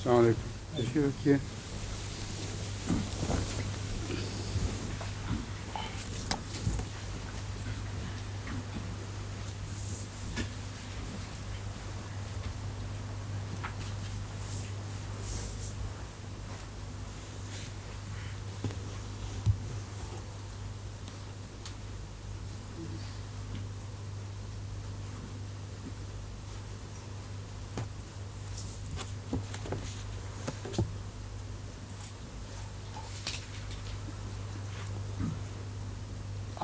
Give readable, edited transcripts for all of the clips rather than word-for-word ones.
السلام علیکم. تشریف رکھیے.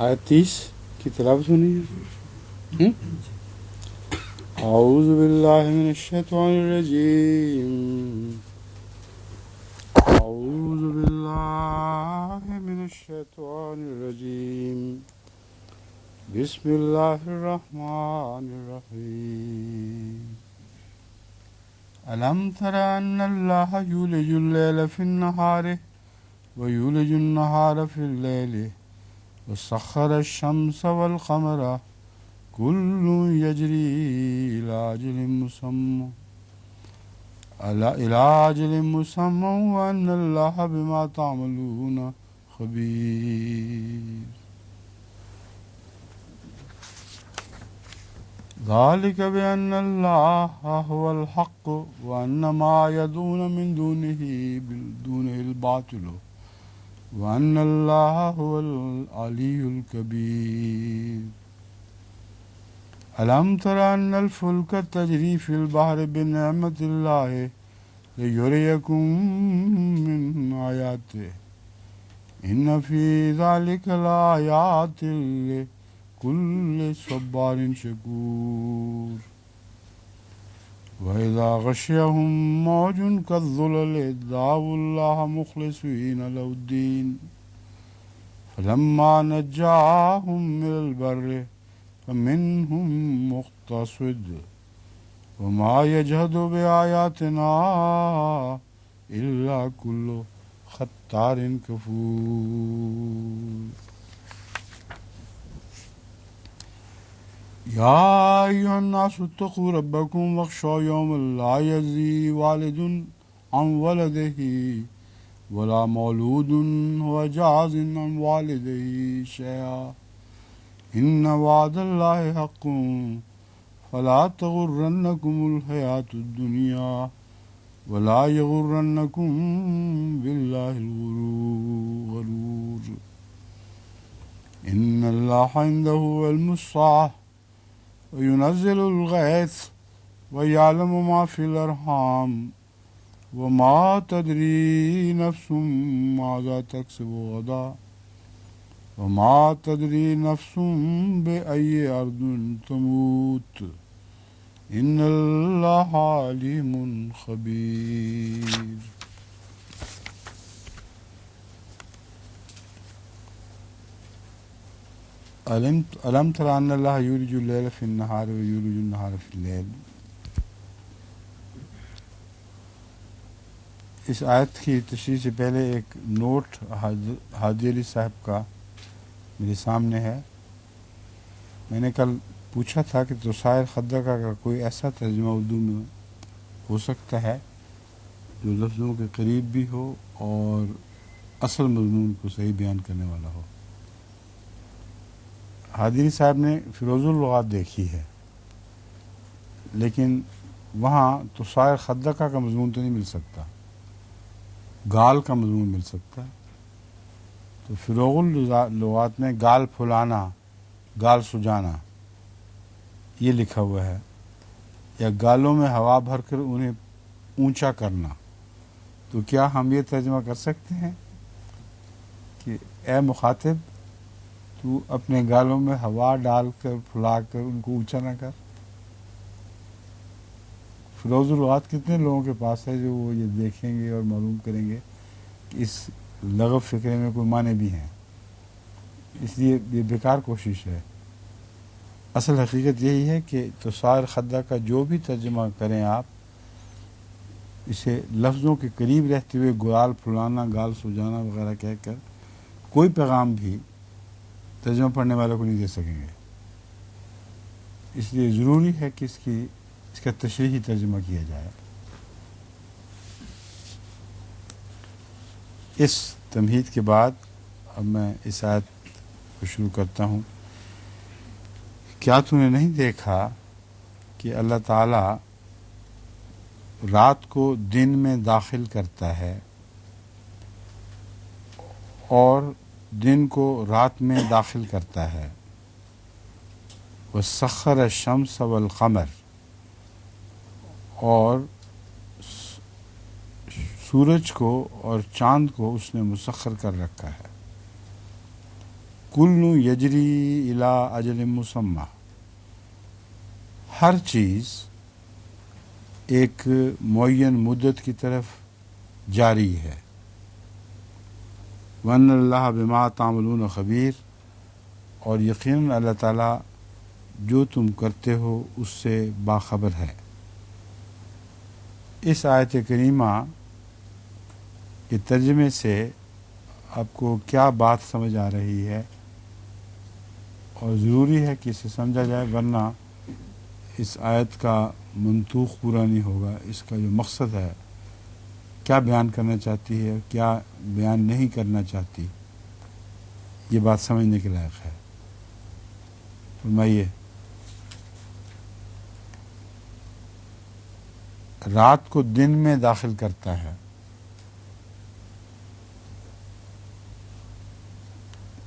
آیت 30 کی تلاوت ہونی ہے. اعوذ باللہ من الشیطان الرجیم. اعوذ باللہ من الشیطان الرجیم. بسم اللہ الرحمن الرحیم. الم تر ان اللہ یولج اللیل فی النہار ویولج النہار فی اللیل وسخر الشمس والقمر كل يجري إلى أجل مسمى وأن الله بما تعملون خبير. ذلك بأن الله هو الحق وأن ما يدعون من دونه الباطل وأن الله هو العلي الكبير. ألم تر أن الفلك تجري في البحر بنعمة الله ليريكم من آياته إن في ذلك لآيات لكل صبار شكور. وإذا غشيهم موج كالظلل دعوا الله مخلصين له الدين فلما نجاهم إلى البر فمنهم مقتصد وما يجهد بآياتنا إلا كل ختار كفور. يا أيها الناس اتقوا ربكم واخشوا يوما لا يجزي والد عن ولده ولا مولود هو جاز عن والده شيئا إن وعد الله حق فلا تغرنكم الحياة الدنيا ولا يغرنكم بالله الغرور. إن الله عنده علم الساعة وينزل الغيث ويعلم ما في الأرحام وما تدري نفس ماذا تكسب غدا وما تدري نفس بأي أرض تموت إن الله عليم خبير. ألم تر أن الله يولج الليل في النهار ويولج النهار في الليل. اس آیت کی تشریح سے پہلے ایک نوٹ حاجی علی صاحب کا میرے سامنے ہے. میں نے کل پوچھا تھا کہ توسائر خدقہ کا کوئی ایسا ترجمہ اردو میں ہو سکتا ہے جو لفظوں کے قریب بھی ہو اور اصل مضمون کو صحیح بیان کرنے والا ہو. حاضری صاحب نے فیروز اللغات دیکھی ہے لیکن وہاں توسائر خدقہ کا مضمون تو نہیں مل سکتا، گال کا مضمون مل سکتا ہے. تو فروغ اللغات میں گال پھلانا، گال سجانا یہ لکھا ہوا ہے، یا گالوں میں ہوا بھر کر انہیں اونچا کرنا. تو کیا ہم یہ ترجمہ کر سکتے ہیں کہ اے مخاطب تو اپنے گالوں میں ہوا ڈال کر پھلا کر ان کو اونچا نہ کر؟ فیروز اللغات کتنے لوگوں کے پاس ہے جو وہ یہ دیکھیں گے اور معلوم کریں گے کہ اس لغو فکرے میں کوئی معنی بھی ہیں. اس لیے یہ بیکار کوشش ہے. اصل حقیقت یہی ہے کہ توسائر خدقہ کا جو بھی ترجمہ کریں آپ، اسے لفظوں کے قریب رہتے ہوئے گال پھلانا، گال سجانا وغیرہ کہہ کر کوئی پیغام بھی ترجمہ پڑھنے والوں کو نہیں دے سکیں گے. اس لیے ضروری ہے کہ اس کا تشریحی ترجمہ کیا جائے. اس تمہید کے بعد اب میں اس آیت کو شروع کرتا ہوں. کیا تو نے نہیں دیکھا کہ اللہ تعالیٰ رات کو دن میں داخل کرتا ہے اور دن کو رات میں داخل کرتا ہے. وسخر الشمس والقمر، اور سورج کو اور چاند کو اس نے مسخر کر رکھا ہے. کل یجری الی اجل مسمى، ہر چیز ایک معین مدت کی طرف جاری ہے. وَأَنَّ اللَّهَ بِمَا تَعْمَلُونَ خبیر، اور یقیناً اللہ تعالیٰ جو تم کرتے ہو اس سے باخبر ہے. اس آیت کریمہ کے ترجمے سے آپ کو کیا بات سمجھ آ رہی ہے، اور ضروری ہے کہ اسے سمجھا جائے، ورنہ اس آیت کا منطوق پورا نہیں ہوگا. اس کا جو مقصد ہے، کیا بیان کرنا چاہتی ہے، کیا بیان نہیں کرنا چاہتی، یہ بات سمجھنے کے لائق ہے. فرمائیے. رات کو دن میں داخل کرتا ہے.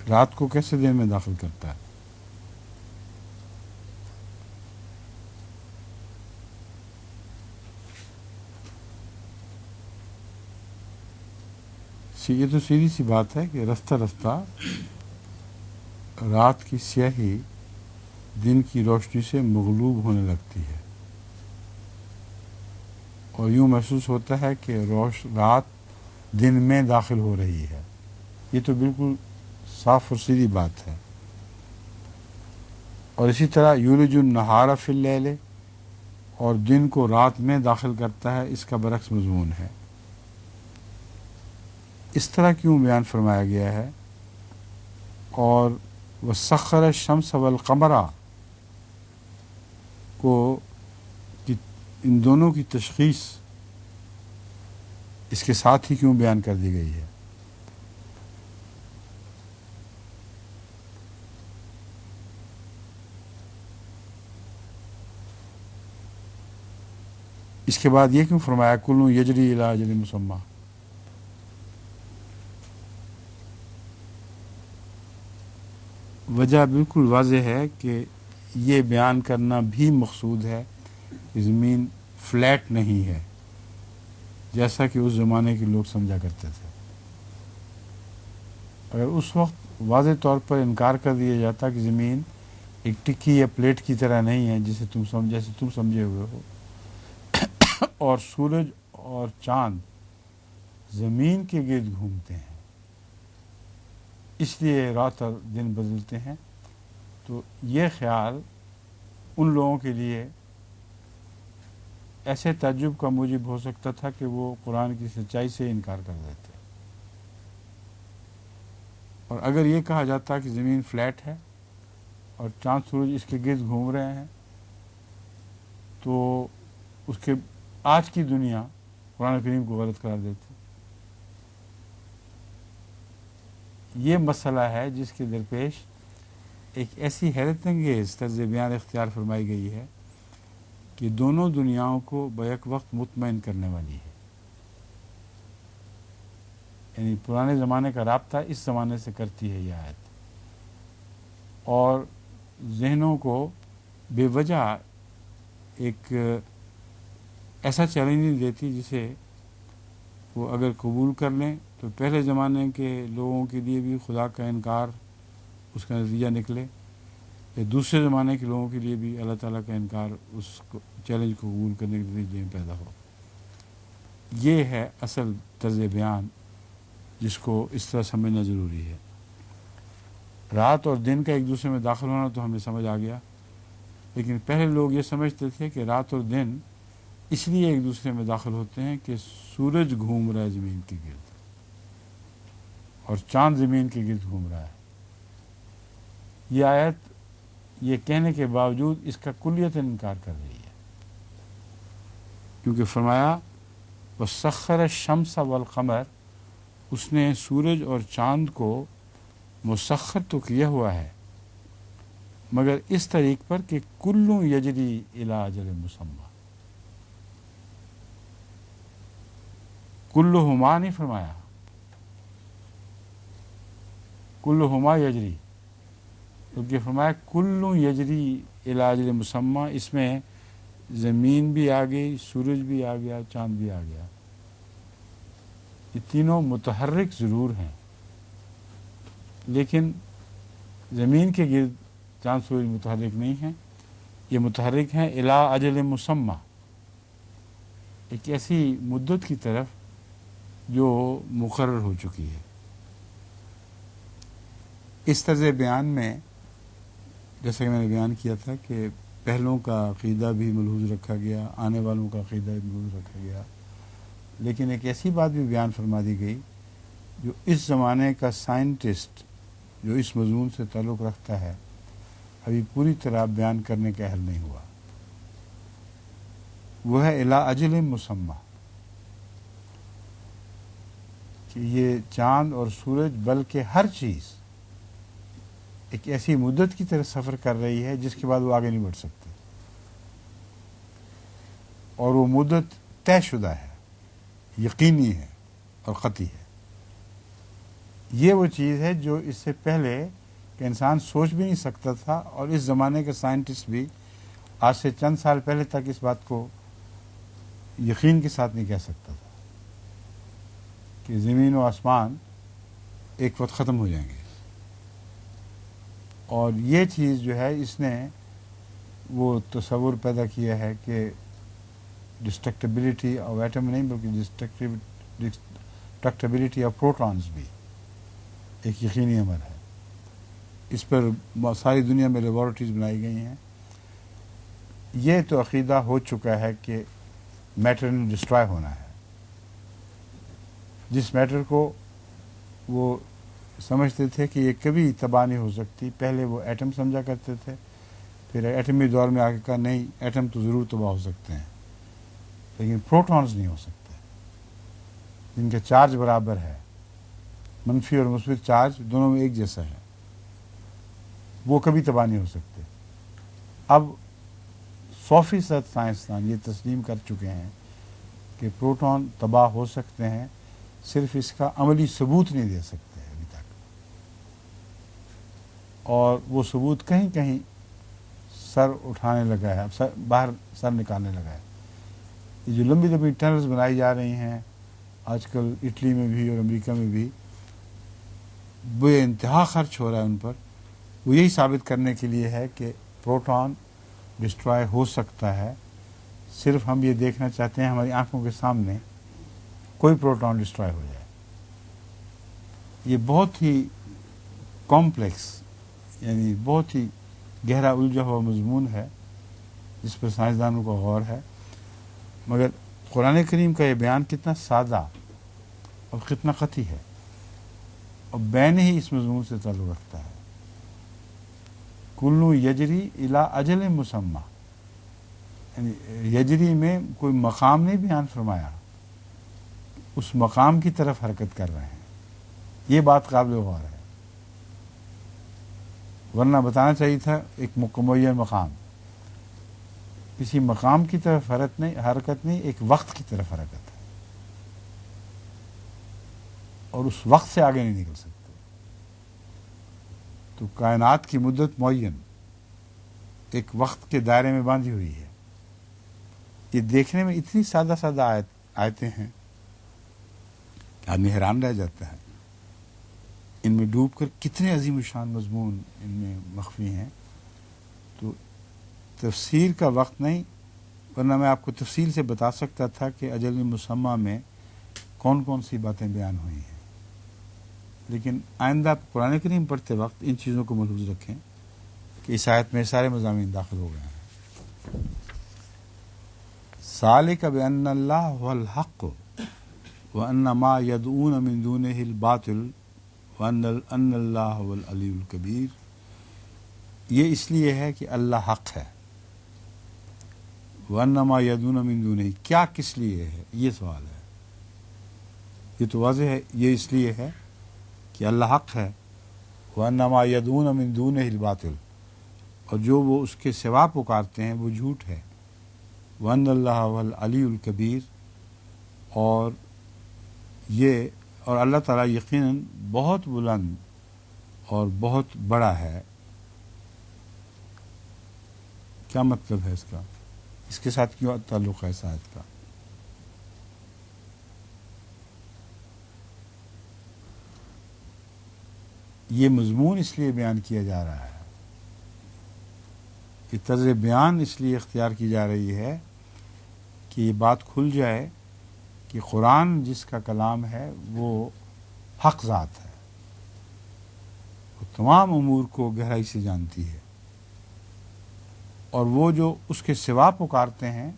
رات کو کیسے دن میں داخل کرتا ہے؟ یہ تو سیدھی سی بات ہے کہ رفتہ رفتہ رات کی سیاہی دن کی روشنی سے مغلوب ہونے لگتی ہے، اور یوں محسوس ہوتا ہے کہ رات دن میں داخل ہو رہی ہے. یہ تو بالکل صاف اور سیدھی بات ہے. اور اسی طرح یولج النہار فی اللیل، اور دن کو رات میں داخل کرتا ہے، اس کا برعکس مضمون ہے. اس طرح کیوں بیان فرمایا گیا ہے؟ اور وسخر الشمس والقمر کو ان دونوں کی تشخیص اس کے ساتھ ہی کیوں بیان کر دی گئی ہے؟ اس کے بعد یہ کیوں فرمایا کل یجری الی اجل مسمى؟ وجہ بالکل واضح ہے کہ یہ بیان کرنا بھی مقصود ہے کہ زمین فلیٹ نہیں ہے، جیسا کہ اس زمانے کے لوگ سمجھا کرتے تھے. اگر اس وقت واضح طور پر انکار کر دیا جاتا کہ زمین ایک ٹکی یا پلیٹ کی طرح نہیں ہے جیسے تم سمجھے ہوئے ہو، اور سورج اور چاند زمین کے گرد گھومتے ہیں، اس لیے رات اور دن بدلتے ہیں، تو یہ خیال ان لوگوں کے لیے ایسے تعجب کا موجب ہو سکتا تھا کہ وہ قرآن کی سچائی سے انکار کر دیتے. اور اگر یہ کہا جاتا کہ زمین فلیٹ ہے اور چاند سورج اس کے گرد گھوم رہے ہیں، تو اس کے آج کی دنیا قرآن کریم کو غلط قرار دیتی. یہ مسئلہ ہے جس کے درپیش ایک ایسی حیرت انگیز طرز بیان اختیار فرمائی گئی ہے کہ دونوں دنیاؤں کو بیک وقت مطمئن کرنے والی ہے. یعنی پرانے زمانے کا رابطہ اس زمانے سے کرتی ہے یہ آیت، اور ذہنوں کو بے وجہ ایک ایسا چیلنج نہیں دیتی جسے وہ اگر قبول کر لیں تو پہلے زمانے کے لوگوں کے لیے بھی خدا کا انکار اس کا نتیجہ نکلے، یا دوسرے زمانے کے لوگوں کے لیے بھی اللہ تعالیٰ کا انکار اس چیلنج کو قبول کرنے کے نتیجے میں پیدا ہو. یہ ہے اصل طرز بیان جس کو اس طرح سمجھنا ضروری ہے. رات اور دن کا ایک دوسرے میں داخل ہونا تو ہمیں سمجھ آ گیا، لیکن پہلے لوگ یہ سمجھتے تھے کہ رات اور دن اس لیے ایک دوسرے میں داخل ہوتے ہیں کہ سورج گھوم رہا ہے زمین کے گرد اور چاند زمین کے گرد گھوم رہا ہے. یہ آیت یہ کہنے کے باوجود اس کا کلیتاً انکار کر رہی ہے، کیونکہ فرمایا وَسَخَّرَ الشَّمْسَ وَالْقَمَرَ، اس نے سورج اور چاند کو مسخر تو کیا ہوا ہے مگر اس طریق پر کہ کلو یجری الی اجل مسمى. کلہما نہیں فرمایا، کلہما یجری، کیونکہ فرمایا کلو یجری الی اجل مسمى. اس میں زمین بھی آ گئی، سورج بھی آ گیا، چاند بھی آ گیا. یہ تینوں متحرک ضرور ہیں، لیکن زمین کے گرد چاند سورج متحرک نہیں ہیں. یہ متحرک ہیں الی اجل مسمى، ایک ایسی مدت کی طرف جو مقرر ہو چکی ہے. اس طرز بیان میں جیسا کہ میں نے بیان کیا تھا کہ پہلوں کا عقیدہ بھی ملحوظ رکھا گیا، آنے والوں کا عقیدہ بھی ملحوظ رکھا گیا، لیکن ایک ایسی بات بھی بیان فرما دی گئی جو اس زمانے کا سائنٹسٹ جو اس مضمون سے تعلق رکھتا ہے ابھی پوری طرح بیان کرنے کا اہل نہیں ہوا. وہ ہے الی اجل مسمى، کہ یہ چاند اور سورج بلکہ ہر چیز ایک ایسی مدت کی طرف سفر کر رہی ہے جس کے بعد وہ آگے نہیں بڑھ سکتے، اور وہ مدت طے شدہ ہے، یقینی ہے اور قطعی ہے. یہ وہ چیز ہے جو اس سے پہلے کہ انسان سوچ بھی نہیں سکتا تھا، اور اس زمانے کے سائنٹسٹ بھی آج سے چند سال پہلے تک اس بات کو یقین کے ساتھ نہیں کہہ سکتا تھا کہ زمین و آسمان ایک وقت ختم ہو جائیں گے. اور یہ چیز جو ہے اس نے وہ تصور پیدا کیا ہے کہ ڈسٹرکٹیبلٹی آف ایٹم نہیں بلکہ ڈسٹرکٹیبلٹی آف پروٹونز بھی ایک یقینی عمل ہے. اس پر ساری دنیا میں لیبارٹریز بنائی گئی ہیں. یہ تو عقیدہ ہو چکا ہے کہ میٹر نے ڈسٹرائے ہونا ہے. جس میٹر کو وہ سمجھتے تھے کہ یہ کبھی تباہ نہیں ہو سکتی، پہلے وہ ایٹم سمجھا کرتے تھے، پھر ایٹمی دور میں آ کے کہا نہیں ایٹم تو ضرور تباہ ہو سکتے ہیں لیکن پروٹونز نہیں ہو سکتے، جن کا چارج برابر ہے، منفی اور مثبت چارج دونوں میں ایک جیسا ہے، وہ کبھی تباہ نہیں ہو سکتے. اب 100% سائنسدان یہ تسلیم کر چکے ہیں کہ پروٹون تباہ ہو سکتے ہیں، صرف اس کا عملی ثبوت نہیں دے سکتے ابھی تک، اور وہ ثبوت کہیں کہیں سر اٹھانے لگا ہے، اب باہر سر نکالنے لگا ہے. یہ جو لمبی لمبی ٹنلز بنائی جا رہی ہیں آج کل اٹلی میں بھی اور امریکہ میں بھی، بے انتہا خرچ ہو رہا ہے ان پر، وہ یہی ثابت کرنے کے لیے ہے کہ پروٹون ڈسٹرائے ہو سکتا ہے. صرف ہم یہ دیکھنا چاہتے ہیں ہماری آنکھوں کے سامنے کوئی پروٹون ڈسٹرائے ہو جائے. یہ بہت ہی کمپلیکس یعنی بہت ہی گہرا الجھا ہوا مضمون ہے جس پر سائنسدانوں کا غور ہے، مگر قرآن کریم کا یہ بیان کتنا سادہ اور کتنا قطعی ہے، اور بین ہی اس مضمون سے تعلق رکھتا ہے. کلو یجری الی اجل مسمى، یعنی یجری میں کوئی مقام نہیں بیان فرمایا، اس مقام کی طرف حرکت کر رہے ہیں. یہ بات قابل غور ہے، ورنہ بتانا چاہیے تھا ایک معین مقام. کسی مقام کی طرف حرکت نہیں، ایک وقت کی طرف حرکت ہے، اور اس وقت سے آگے نہیں نکل سکتے. تو کائنات کی مدت معین ایک وقت کے دائرے میں باندھی ہوئی ہے. یہ دیکھنے میں اتنی سادہ سادہ آیتیں ہیں کہ آدمی حیران رہ جاتا ہے. ان میں ڈوب کر کتنے عظیم الشان مضمون ان میں مخفی ہیں. تو تفسیر کا وقت نہیں، ورنہ میں آپ کو تفصیل سے بتا سکتا تھا کہ اجل مسمى میں کون کون سی باتیں بیان ہوئی ہیں. لیکن آئندہ آپ قرآن کریم پڑھتے وقت ان چیزوں کو ملحوظ رکھیں کہ اس آیت میں سارے مضامین داخل ہو گئے ہیں. ذالک بأن اللہ هو الحق وأن ما يدعون من دونه الباطل وأن اللہ هو العلی الکبیر. یہ اس لیے ہے کہ اللہ حق ہے. وأن ما يدعون من دونه، کیا کس لیے ہے یہ سوال ہے. یہ تو واضح ہے، یہ اس لیے ہے کہ اللہ حق ہے، وَأَنَّمَا يَدْعُونَ مِن دُونِهِ الْبَاطِلُ، اور جو وہ اس کے سوا پکارتے ہیں وہ جھوٹ ہے، وَأَنَّ اللَّهَ هُوَ الْعَلِيُّ الْكَبِيرُ، اور اللہ تعالیٰ یقیناً بہت بلند اور بہت بڑا ہے۔ کیا مطلب ہے اس کا؟ اس کے ساتھ کیوں تعلق ہے اس آیت کا؟ یہ مضمون اس لیے بیان کیا جا رہا ہے، یہ طرز بیان اس لیے اختیار کی جا رہی ہے کہ یہ بات کھل جائے کہ قرآن جس کا کلام ہے وہ حق ذات ہے، وہ تمام امور کو گہرائی سے جانتی ہے، اور وہ جو اس کے سوا پکارتے ہیں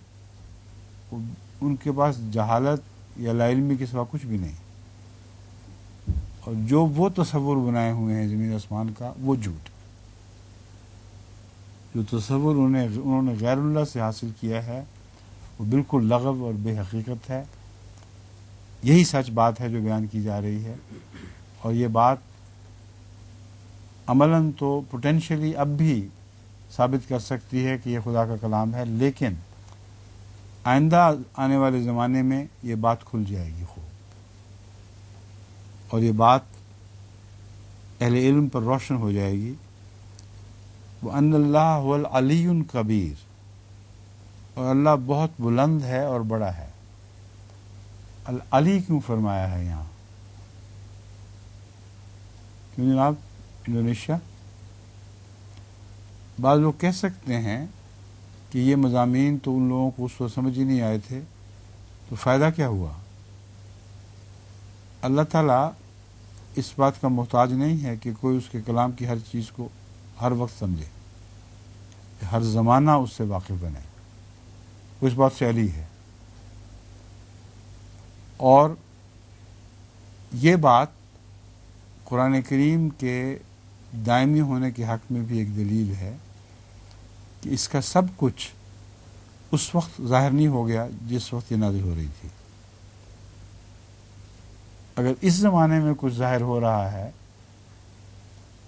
ان کے پاس جہالت یا لا علمی کے سوا کچھ بھی نہیں، اور جو وہ تصور بنائے ہوئے ہیں زمین آسمان کا وہ جھوٹ ہے، جو تصور انہوں نے غیر اللہ سے حاصل کیا ہے وہ بالکل لغو اور بے حقیقت ہے۔ یہی سچ بات ہے جو بیان کی جا رہی ہے، اور یہ بات عملاً تو پوٹینشلی اب بھی ثابت کر سکتی ہے کہ یہ خدا کا کلام ہے، لیکن آئندہ آنے والے زمانے میں یہ بات کھل جائے گی خوب، اور یہ بات اہل علم پر روشن ہو جائے گی۔ وَأَنَّ اللَّهَ هُوَ الْعَلِيُّ الْكَبِيرُ، اور اللہ بہت بلند ہے اور بڑا ہے۔ العلی کیوں فرمایا ہے یہاں؟ کیوں جناب؟ انڈونیشیا بعض لوگ کہہ سکتے ہیں کہ یہ مضامین تو ان لوگوں کو اس وقت سمجھ ہی نہیں آئے تھے، تو فائدہ کیا ہوا؟ اللہ تعالیٰ اس بات کا محتاج نہیں ہے کہ کوئی اس کے کلام کی ہر چیز کو ہر وقت سمجھے، ہر زمانہ اس سے واقف بنے، وہ اس بات سے علی ہے۔ اور یہ بات قرآن کریم کے دائمی ہونے کے حق میں بھی ایک دلیل ہے کہ اس کا سب کچھ اس وقت ظاہر نہیں ہو گیا جس وقت یہ نازل ہو رہی تھی۔ اگر اس زمانے میں کچھ ظاہر ہو رہا ہے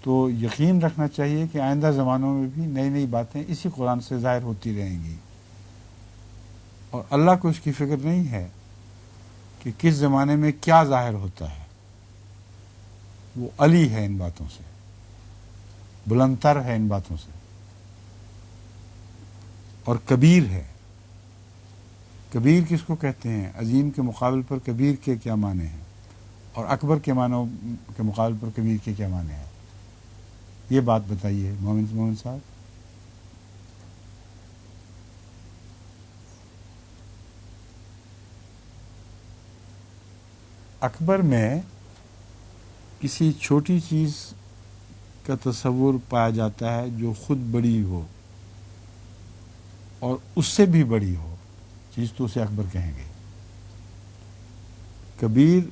تو یقین رکھنا چاہیے کہ آئندہ زمانوں میں بھی نئی نئی باتیں اسی قرآن سے ظاہر ہوتی رہیں گی، اور اللہ کو اس کی فکر نہیں ہے کہ کس زمانے میں کیا ظاہر ہوتا ہے، وہ علی ہے ان باتوں سے، بلند تر ہے ان باتوں سے، اور کبیر ہے۔ کبیر کس کو کہتے ہیں؟ عظیم کے مقابل پر کبیر کے کیا معنی ہیں، اور اکبر کے معنوں کے مقابل پر کبیر کے کیا معنی ہیں؟ یہ بات بتائیے مومن صاحب۔ اکبر میں کسی چھوٹی چیز کا تصور پایا جاتا ہے جو خود بڑی ہو اور اس سے بھی بڑی ہو چیز، تو اسے اکبر کہیں گے۔ کبیر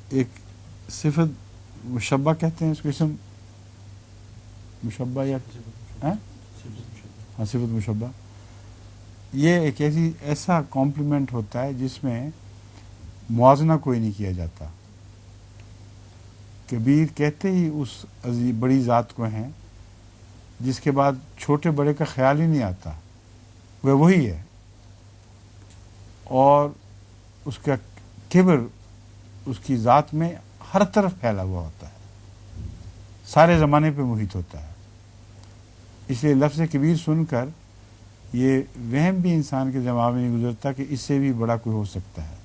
ایک صفت مشبہ کہتے ہیں اس کو، اسم مشبہ یا ہاں صفت مشبہ، یہ ایک ایسا کمپلیمنٹ ہوتا ہے جس میں موازنہ کوئی نہیں کیا جاتا۔ کبیر کہتے ہی اس بڑی ذات کو ہیں جس کے بعد چھوٹے بڑے کا خیال ہی نہیں آتا، وہ وہی ہے، اور اس کا کبر اس کی ذات میں ہر طرف پھیلا ہوا ہوتا ہے، سارے زمانے پہ محیط ہوتا ہے۔ اس لیے لفظ کبیر سن کر یہ وہم بھی انسان کے دماغ میں نہیں گزرتا کہ اس سے بھی بڑا کوئی ہو سکتا ہے،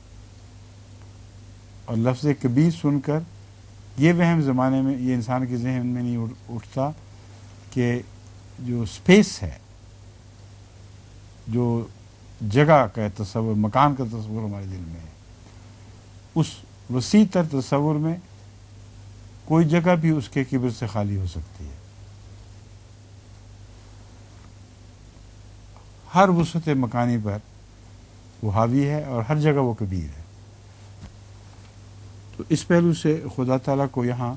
اور لفظ کبیر سن کر یہ وہم زمانے میں یہ انسان کے ذہن میں نہیں اٹھتا کہ جو سپیس ہے، جو جگہ کا تصور، مکان کا تصور ہمارے دل میں ہے، اس وسیع تر تصور میں کوئی جگہ بھی اس کے کبر سے خالی ہو سکتی ہے۔ ہر وسعت مکانی پر وہ حاوی ہے اور ہر جگہ وہ کبیر ہے۔ تو اس پہلو سے خدا تعالیٰ کو یہاں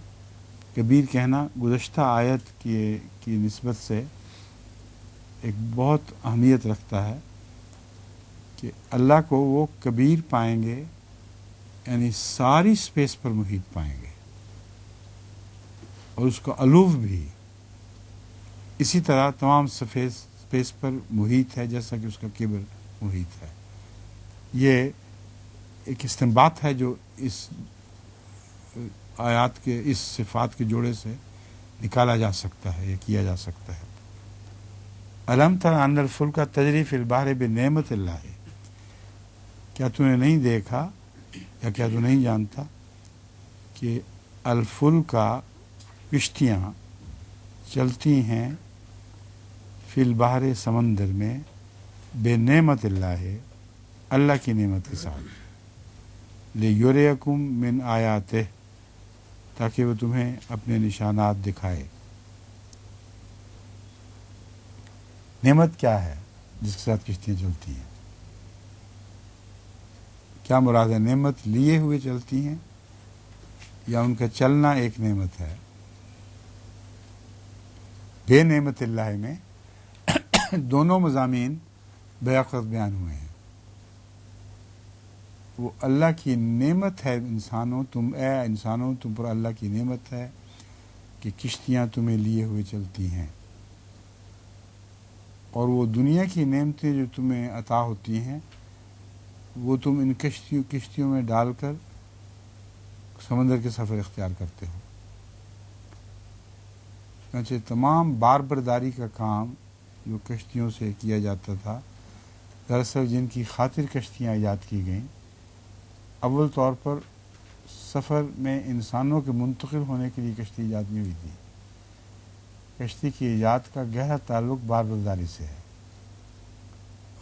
کبیر کہنا گزشتہ آیت کی نسبت سے ایک بہت اہمیت رکھتا ہے کہ اللہ کو وہ کبیر پائیں گے یعنی ساری سپیس پر محیط پائیں گے، اور اس کا علوف بھی اسی طرح تمام سپیس پر محیط ہے جیسا کہ اس کا کبر محیط ہے۔ یہ ایک استنباط ہے جو اس آیات کے، اس صفات کے جوڑے سے نکالا جا سکتا ہے یا کیا جا سکتا ہے۔ الم تر ان الفلک تجری فی البحر بنعمت اللہ، کیا تو نے نہیں دیکھا یا کیا تو نہیں جانتا کہ الفلک کشتیاں چلتی ہیں فی البحر سمندر میں، بے نعمت اللہ اللہ کی نعمت کے ساتھ، لیریکم من آیاتہ تاکہ وہ تمہیں اپنے نشانات دکھائے۔ نعمت کیا ہے جس کے ساتھ کشتیاں چلتی ہیں؟ کیا مراد ہے؟ نعمت لیے ہوئے چلتی ہیں یا ان کا چلنا ایک نعمت ہے؟ بے نعمت اللہ میں دونوں مضامین بیک وقت بیان ہوئے ہیں۔ وہ اللہ کی نعمت ہے انسانوں، اے انسانوں تم پر اللہ کی نعمت ہے کہ کشتیاں تمہیں لیے ہوئے چلتی ہیں، اور وہ دنیا کی نعمتیں جو تمہیں عطا ہوتی ہیں وہ تم ان کشتیوں میں ڈال کر سمندر کے سفر اختیار کرتے ہو۔ چنانچہ تمام بار برداری کا کام جو کشتیوں سے کیا جاتا تھا، دراصل جن کی خاطر کشتیاں ایجاد کی گئیں، اول طور پر سفر میں انسانوں کے منتقل ہونے کے لیے کشتی ایجاد نہیں ہوئی تھی۔ کشتی کی ایجاد کا گہرا تعلق بار برداری سے ہے،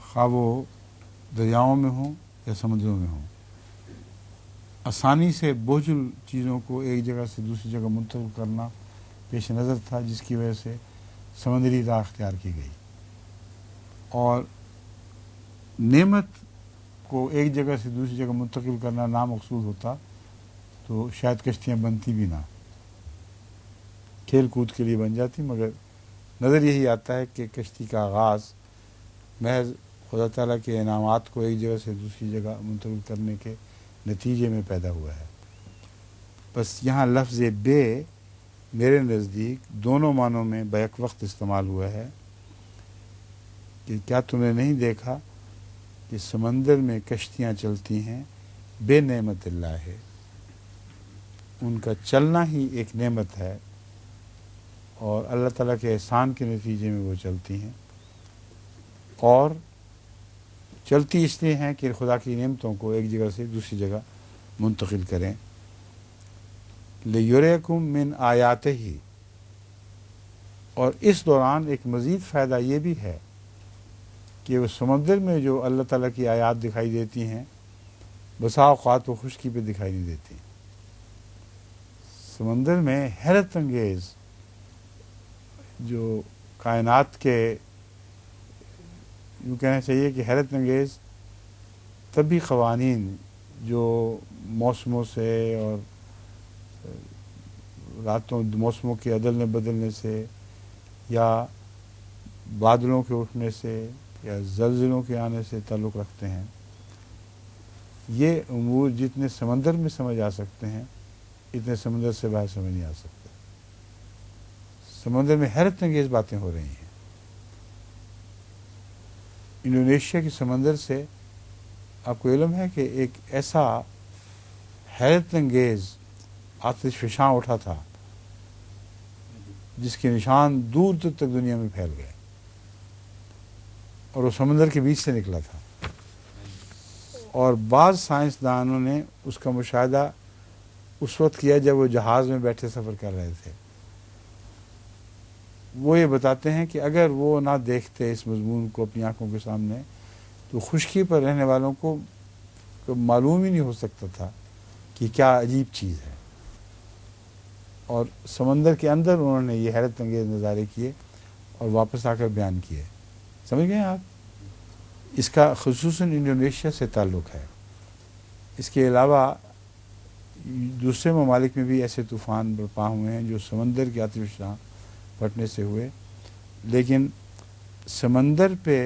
خواہ وہ دریاؤں میں ہوں یا سمندروں میں ہوں۔ آسانی سے بوجھل چیزوں کو ایک جگہ سے دوسری جگہ منتقل کرنا پیش نظر تھا، جس کی وجہ سے سمندری راہ اختیار کی گئی، اور نعمت کو ایک جگہ سے دوسری جگہ منتقل کرنا نامقصود ہوتا تو شاید کشتیاں بنتی بھی نہ، کھیل کود کے لیے بن جاتی، مگر نظر یہی آتا ہے کہ کشتی کا آغاز محض خدا تعالیٰ کے انعامات کو ایک جگہ سے دوسری جگہ منتقل کرنے کے نتیجے میں پیدا ہوا ہے۔ بس یہاں لفظ بے میرے نزدیک دونوں معنوں میں بیک وقت استعمال ہوا ہے کہ کیا تم نے نہیں دیکھا کہ سمندر میں کشتیاں چلتی ہیں، بے نعمت اللہ ہے، ان کا چلنا ہی ایک نعمت ہے، اور اللہ تعالیٰ کے احسان کے نتیجے میں وہ چلتی ہیں، اور چلتی اس لیے ہیں کہ خدا کی نعمتوں کو ایک جگہ سے دوسری جگہ منتقل کریں۔ لیریکم من آیاتہ، اور اس دوران ایک مزید فائدہ یہ بھی ہے کہ وہ سمندر میں جو اللہ تعالیٰ کی آیات دکھائی دیتی ہیں، بسا اوقات وہ خشکی پہ دکھائی نہیں دیتی۔ سمندر میں حیرت انگیز جو کائنات کے، یوں کہنا چاہیے کہ حیرت انگیز طبی قوانین جو موسموں سے اور موسموں کے عدل بدلنے سے یا بادلوں کے اٹھنے سے یا زلزلوں کے آنے سے تعلق رکھتے ہیں، یہ امور جتنے سمندر میں سمجھ آ سکتے ہیں اتنے سمندر سے باہر سمجھ نہیں آ سکتے۔ سمندر میں حیرت انگیز باتیں ہو رہی ہیں۔ انڈونیشیا کے سمندر سے آپ کو علم ہے کہ ایک ایسا حیرت انگیز آتش فشاں اٹھا تھا جس کے نشان دور دور تک دنیا میں پھیل گئے، اور وہ سمندر کے بیچ سے نکلا تھا، اور بعض سائنسدانوں نے اس کا مشاہدہ اس وقت کیا جب وہ جہاز میں بیٹھے سفر کر رہے تھے۔ وہ یہ بتاتے ہیں کہ اگر وہ نہ دیکھتے اس مضمون کو اپنی آنکھوں کے سامنے تو خشکی پر رہنے والوں کو معلوم ہی نہیں ہو سکتا تھا کہ کیا عجیب چیز ہے، اور سمندر کے اندر انہوں نے یہ حیرت انگیز نظارے کیے اور واپس آ کر بیان کیے۔ سمجھ گئے آپ؟ اس کا خصوصاً انڈونیشیا سے تعلق ہے۔ اس کے علاوہ دوسرے ممالک میں بھی ایسے طوفان برپا ہوئے ہیں جو سمندر کے آتش فشاں پھٹنے سے ہوئے، لیکن سمندر پہ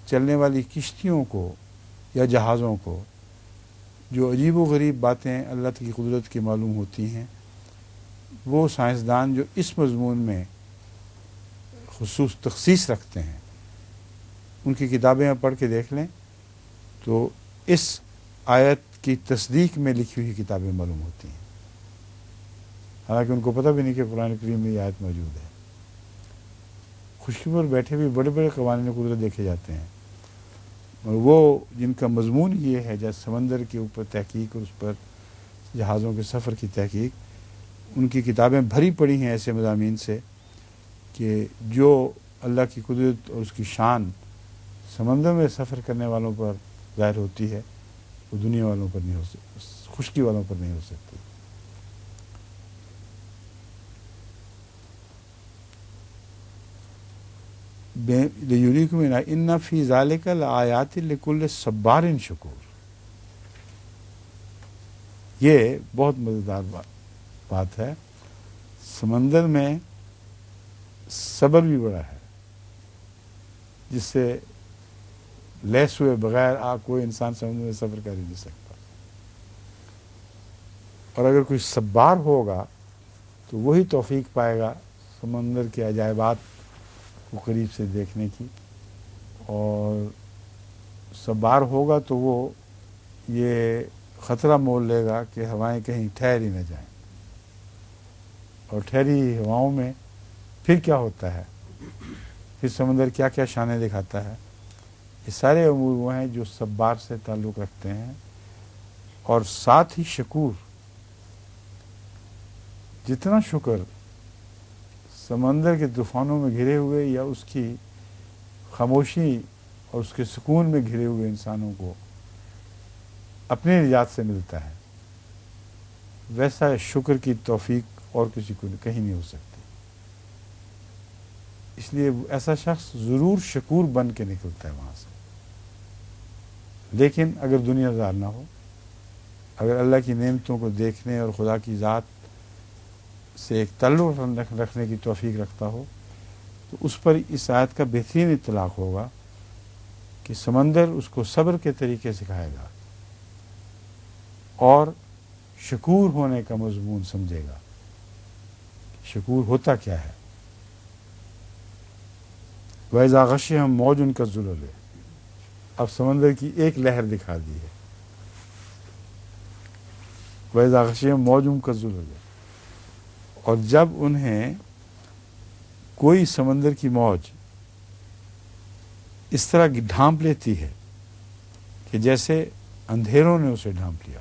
چلنے والی کشتیوں کو یا جہازوں کو جو عجیب و غریب باتیں اللہ کی قدرت کی معلوم ہوتی ہیں، وہ سائنسدان جو اس مضمون میں خصوص تخصیص رکھتے ہیں، ان کی کتابیں آپ پڑھ کے دیکھ لیں تو اس آیت کی تصدیق میں لکھی ہوئی کتابیں معلوم ہوتی ہیں، حالانکہ ان کو پتہ بھی نہیں کہ قرآن کریم میں یہ آیت موجود ہے۔ خشکی پر بیٹھے ہوئے بڑے بڑے قوانین قدرت دیکھے جاتے ہیں، اور وہ جن کا مضمون یہ ہے جیسے سمندر کے اوپر تحقیق اور اس پر جہازوں کے سفر کی تحقیق، ان کی کتابیں بھری پڑی ہیں ایسے مضامین سے کہ جو اللہ کی قدرت اور اس کی شان سمندر میں سفر کرنے والوں پر ظاہر ہوتی ہے، وہ دنیا والوں پر نہیں ہو سکتی، خشکی والوں پر نہیں ہو سکتی۔ لیریکم ان فی ذلک لآیات لکل صبار شکور، یہ بہت مزیدار بات ہے۔ سمندر میں صبر بھی بڑا ہے، جس سے لیس ہوئے بغیر کوئی انسان سمندر میں سفر کر ہی نہیں سکتا، اور اگر کوئی صبار ہوگا تو وہی توفیق پائے گا سمندر کے عجائبات کو قریب سے دیکھنے کی، اور صبار ہوگا تو وہ یہ خطرہ مول لے گا کہ ہوائیں کہیں ٹھہر ہی نہ جائیں، اور ٹھہری ہواؤں میں پھر کیا ہوتا ہے، پھر سمندر کیا کیا شانیں دکھاتا ہے۔ یہ سارے امور وہ ہیں جو صبار سے تعلق رکھتے ہیں، اور ساتھ ہی شکور۔ جتنا شکر سمندر کے طوفانوں میں گھرے ہوئے یا اس کی خاموشی اور اس کے سکون میں گھرے ہوئے انسانوں کو اپنی نجات سے ملتا ہے، ویسا شکر کی توفیق اور کسی کو کہیں نہیں ہو سکتی۔ اس لیے ایسا شخص ضرور شکور بن کے نکلتا ہے وہاں سے۔ لیکن اگر دنیا دار نہ ہو، اگر اللہ کی نعمتوں کو دیکھنے اور خدا کی ذات سے ایک تعلق رکھنے کی توفیق رکھتا ہو، تو اس پر اس آیت کا بہترین اطلاق ہوگا کہ سمندر اس کو صبر کے طریقے سکھائے گا اور شکور ہونے کا مضمون سمجھے گا۔ شکور ہوتا کیا ہے؟ وَإِذَا غَشِيَهُم مَوْجٌ كَالظُّلُلِ، اب سمندر کی ایک لہر دکھا دی ہے۔ وَإِذَا غَشِيَهُم مَوْجٌ كَالظُّلُلِ، اور جب انہیں کوئی سمندر کی موج اس طرح کی ڈھانپ لیتی ہے کہ جیسے اندھیروں نے اسے ڈھانپ لیا،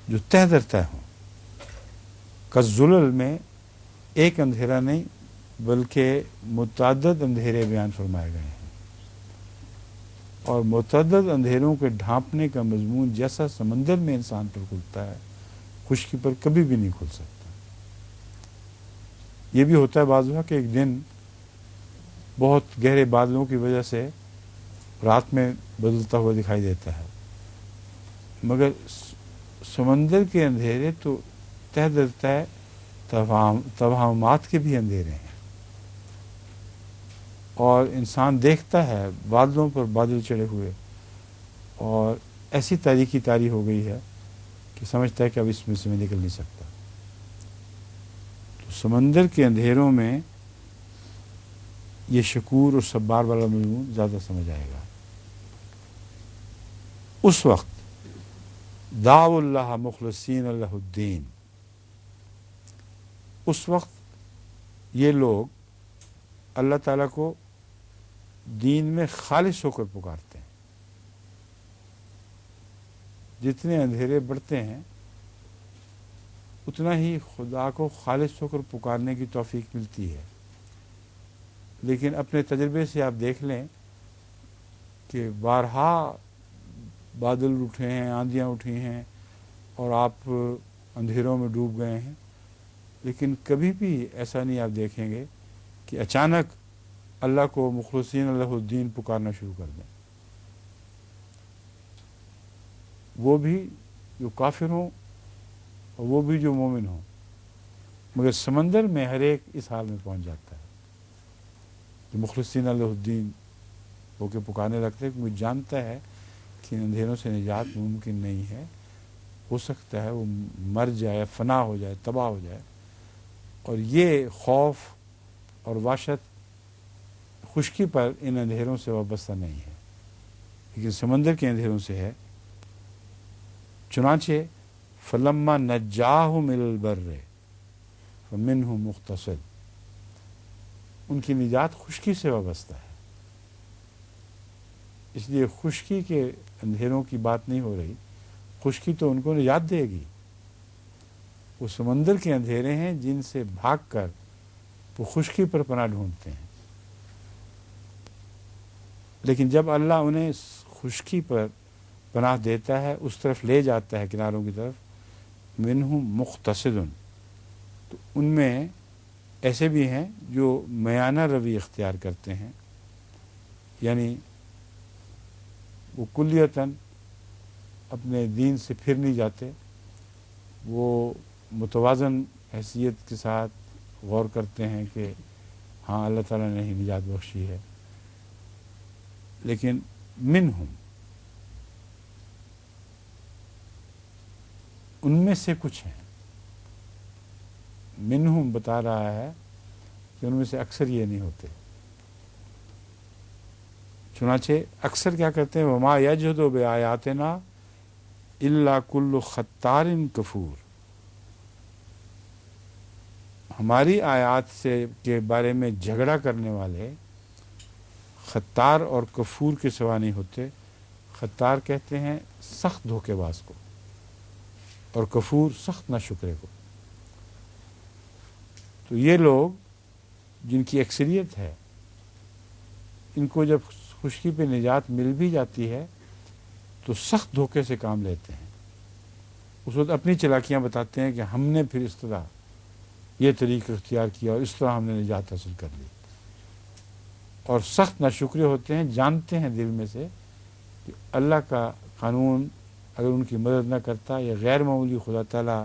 جو تہ در تہ ہوں۔ کالظلل میں ایک اندھیرا نہیں بلکہ متعدد اندھیرے بیان فرمائے گئے ہیں، اور متعدد اندھیروں کے ڈھانپنے کا مضمون جیسا سمندر میں انسان پر کھلتا ہے، خشکی پر کبھی بھی نہیں کھل سکتا۔ یہ بھی ہوتا ہے بعض وقت کہ ایک دن بہت گہرے بادلوں کی وجہ سے رات میں بدلتا ہوا دکھائی دیتا ہے، مگر سمندر کے اندھیرے تو تہ در تہ توہمات کے بھی اندھیرے ہیں، اور انسان دیکھتا ہے بادلوں پر بادل چڑھے ہوئے، اور ایسی تاریکی طاری ہو گئی ہے کہ سمجھتا ہے کہ اب اس میں سے میں نکل نہیں سکتا۔ تو سمندر کے اندھیروں میں یہ شکور اور صبار والا مضمون زیادہ سمجھ آئے گا۔ اس وقت دعوا اللہ مخلصین لہ الدین، اس وقت یہ لوگ اللہ تعالیٰ کو دین میں خالص ہو کر پکارتے ہیں۔ جتنے اندھیرے بڑھتے ہیں اتنا ہی خدا کو خالص ہو کر پکارنے کی توفیق ملتی ہے، لیکن اپنے تجربے سے آپ دیکھ لیں کہ بارہا بادل اٹھے ہیں، آندھیاں اٹھی ہیں، اور آپ اندھیروں میں ڈوب گئے ہیں، لیکن کبھی بھی ایسا نہیں آپ دیکھیں گے کہ اچانک اللہ کو مخلصین لہ الدین پکارنا شروع کر دیں۔ وہ بھی جو کافر ہوں اور وہ بھی جو مومن ہوں، مگر سمندر میں ہر ایک اس حال میں پہنچ جاتا ہے کہ مخلصین لہ الدین ہو کے پکارنے لگتے ہیں، کیونکہ جانتا ہے کہ اندھیروں سے نجات ممکن نہیں ہے، ہو سکتا ہے وہ مر جائے، فنا ہو جائے، تباہ ہو جائے. اور یہ خوف اور وحشت خشکی پر ان اندھیروں سے وابستہ نہیں ہے، لیکن سمندر کے اندھیروں سے ہے. چنانچہ فلما نجاہم الی البر فمنہم مقتصد، ان کی نجات خشکی سے وابستہ ہے. اس لیے خشکی کے اندھیروں کی بات نہیں ہو رہی، خشکی تو ان کو نجات دے گی. وہ سمندر کے اندھیرے ہیں جن سے بھاگ کر وہ خشکی پر پناہ ڈھونڈتے ہیں. لیکن جب اللہ انہیں خشکی پر پناہ دیتا ہے، اس طرف لے جاتا ہے کناروں کی طرف، منہم مقتصد، تو ان میں ایسے بھی ہیں جو میانہ روی اختیار کرتے ہیں، یعنی وہ کلیتاً اپنے دین سے پھر نہیں جاتے، وہ متوازن حیثیت کے ساتھ غور کرتے ہیں کہ ہاں اللہ تعالیٰ نے ہی نجات بخشی ہے. لیکن منہم، ان میں سے کچھ ہیں. منہم بتا رہا ہے کہ ان میں سے اکثر یہ نہیں ہوتے. چنانچہ اکثر کیا کرتے ہیں، وما یجحد بآیاتنا الا کل ختار کفور، ہماری آیات سے کے بارے میں جھگڑا کرنے والے خطار اور کفور کے سوا نہیں ہوتے. خطار کہتے ہیں سخت دھوکے باز کو، اور کفور سخت ناشکرے کو. تو یہ لوگ جن کی اکثریت ہے، ان کو جب خشکی پہ نجات مل بھی جاتی ہے تو سخت دھوکے سے کام لیتے ہیں. اس وقت اپنی چلاکیاں بتاتے ہیں کہ ہم نے پھر اس طرح یہ طریقہ اختیار کیا اور اس طرح ہم نے نجات حاصل کر لی. اور سخت ناشکرے ہوتے ہیں، جانتے ہیں دل میں سے کہ اللہ کا قانون اگر ان کی مدد نہ کرتا، یا غیر معمولی خدا تعالیٰ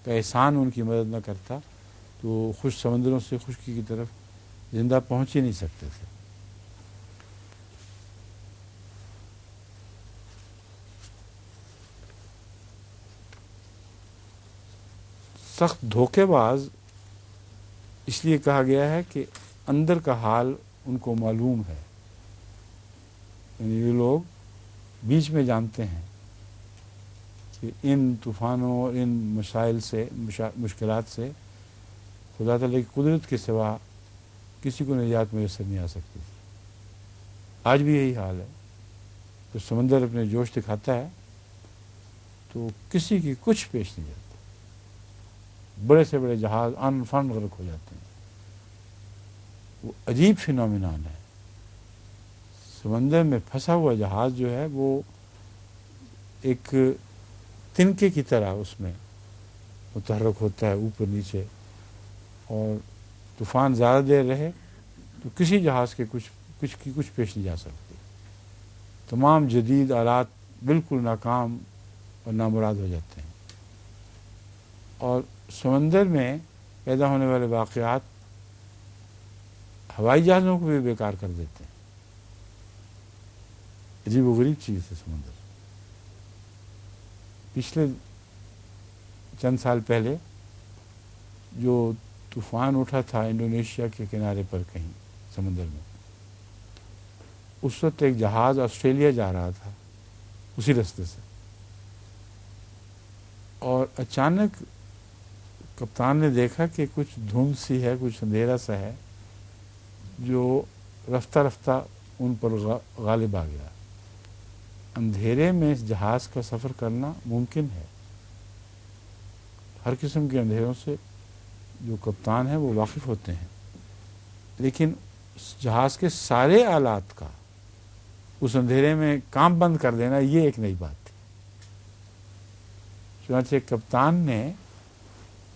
کا احسان ان کی مدد نہ کرتا، تو خوش سمندروں سے خشکی کی طرف زندہ پہنچ ہی نہیں سکتے تھے. سخت دھوکے باز اس لیے کہا گیا ہے کہ اندر کا حال ان کو معلوم ہے. یعنی یہ لوگ بیچ میں جانتے ہیں کہ ان طوفانوں اور ان مسائل سے، مشکلات سے خدا تعالیٰ کی قدرت کے سوا کسی کو نجات میسر نہیں آ سکتی. آج بھی یہی حال ہے. تو سمندر اپنے جوش دکھاتا ہے تو کسی کی کچھ پیش نہیں جاتا. بڑے سے بڑے جہاز ان فن غرق ہو جاتے ہیں. وہ عجیب فینومینان ہے. سمندر میں پھنسا ہوا جہاز جو ہے وہ ایک تنکے کی طرح اس میں متحرک ہوتا ہے اوپر نیچے، اور طوفان زیادہ دیر رہے تو کسی جہاز کے کچھ پیش نہیں جا سکتی. تمام جدید آلات بالکل ناکام اور نامراد ہو جاتے ہیں. اور سمندر میں پیدا ہونے والے واقعات ہوائی جہازوں کو بھی بیکار کر دیتے ہیں. عجیب و غریب چیز ہے سمندر. پچھلے چند سال پہلے جو طوفان اٹھا تھا انڈونیشیا کے کنارے پر کہیں سمندر میں، اس وقت ایک جہاز آسٹریلیا جا رہا تھا اسی راستے سے، اور اچانک کپتان نے دیکھا کہ کچھ دھند سی ہے، کچھ اندھیرا سا ہے جو رفتہ رفتہ ان پر غالب آ گیا. اندھیرے میں اس جہاز کا سفر کرنا ممکن ہے. ہر قسم کے اندھیروں سے جو کپتان ہیں وہ واقف ہوتے ہیں، لیکن جہاز کے سارے آلات کا اس اندھیرے میں کام بند کر دینا یہ ایک نئی بات تھی. چنانچہ کپتان نے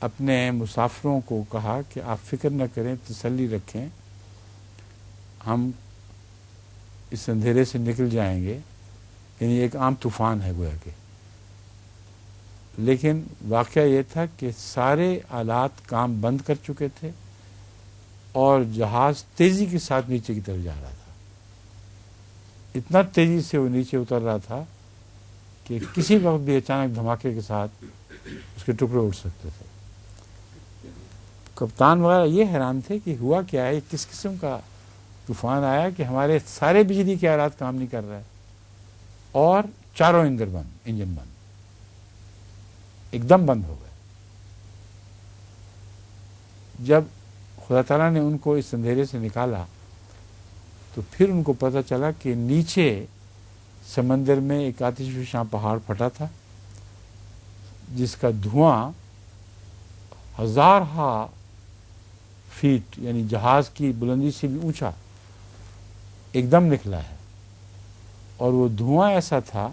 اپنے مسافروں کو کہا کہ آپ فکر نہ کریں، تسلی رکھیں، ہم اس اندھیرے سے نکل جائیں گے. یعنی ایک عام طوفان ہے گویا کہ. لیکن واقعہ یہ تھا کہ سارے آلات کام بند کر چکے تھے اور جہاز تیزی کے ساتھ نیچے کی طرف جا رہا تھا. اتنا تیزی سے وہ نیچے اتر رہا تھا کہ کسی وقت بھی اچانک دھماکے کے ساتھ اس کے ٹکڑے اٹھ سکتے تھے. کپتان وغیرہ یہ حیران تھے کہ ہوا کیا ہے، کس قسم کا طوفان آیا کہ ہمارے سارے بجلی کے آلات کام نہیں کر رہے اور چاروں انجن بند ایک دم بند ہو گئے. جب خدا تعالیٰ نے ان کو اس اندھیرے سے نکالا تو پھر ان کو پتہ چلا کہ نیچے سمندر میں ایک آتش فشاں پہاڑ پھٹا تھا جس کا دھواں 1000 فیٹ یعنی جہاز کی بلندی سے بھی اونچا ایک دم نکلا ہے، اور وہ دھواں ایسا تھا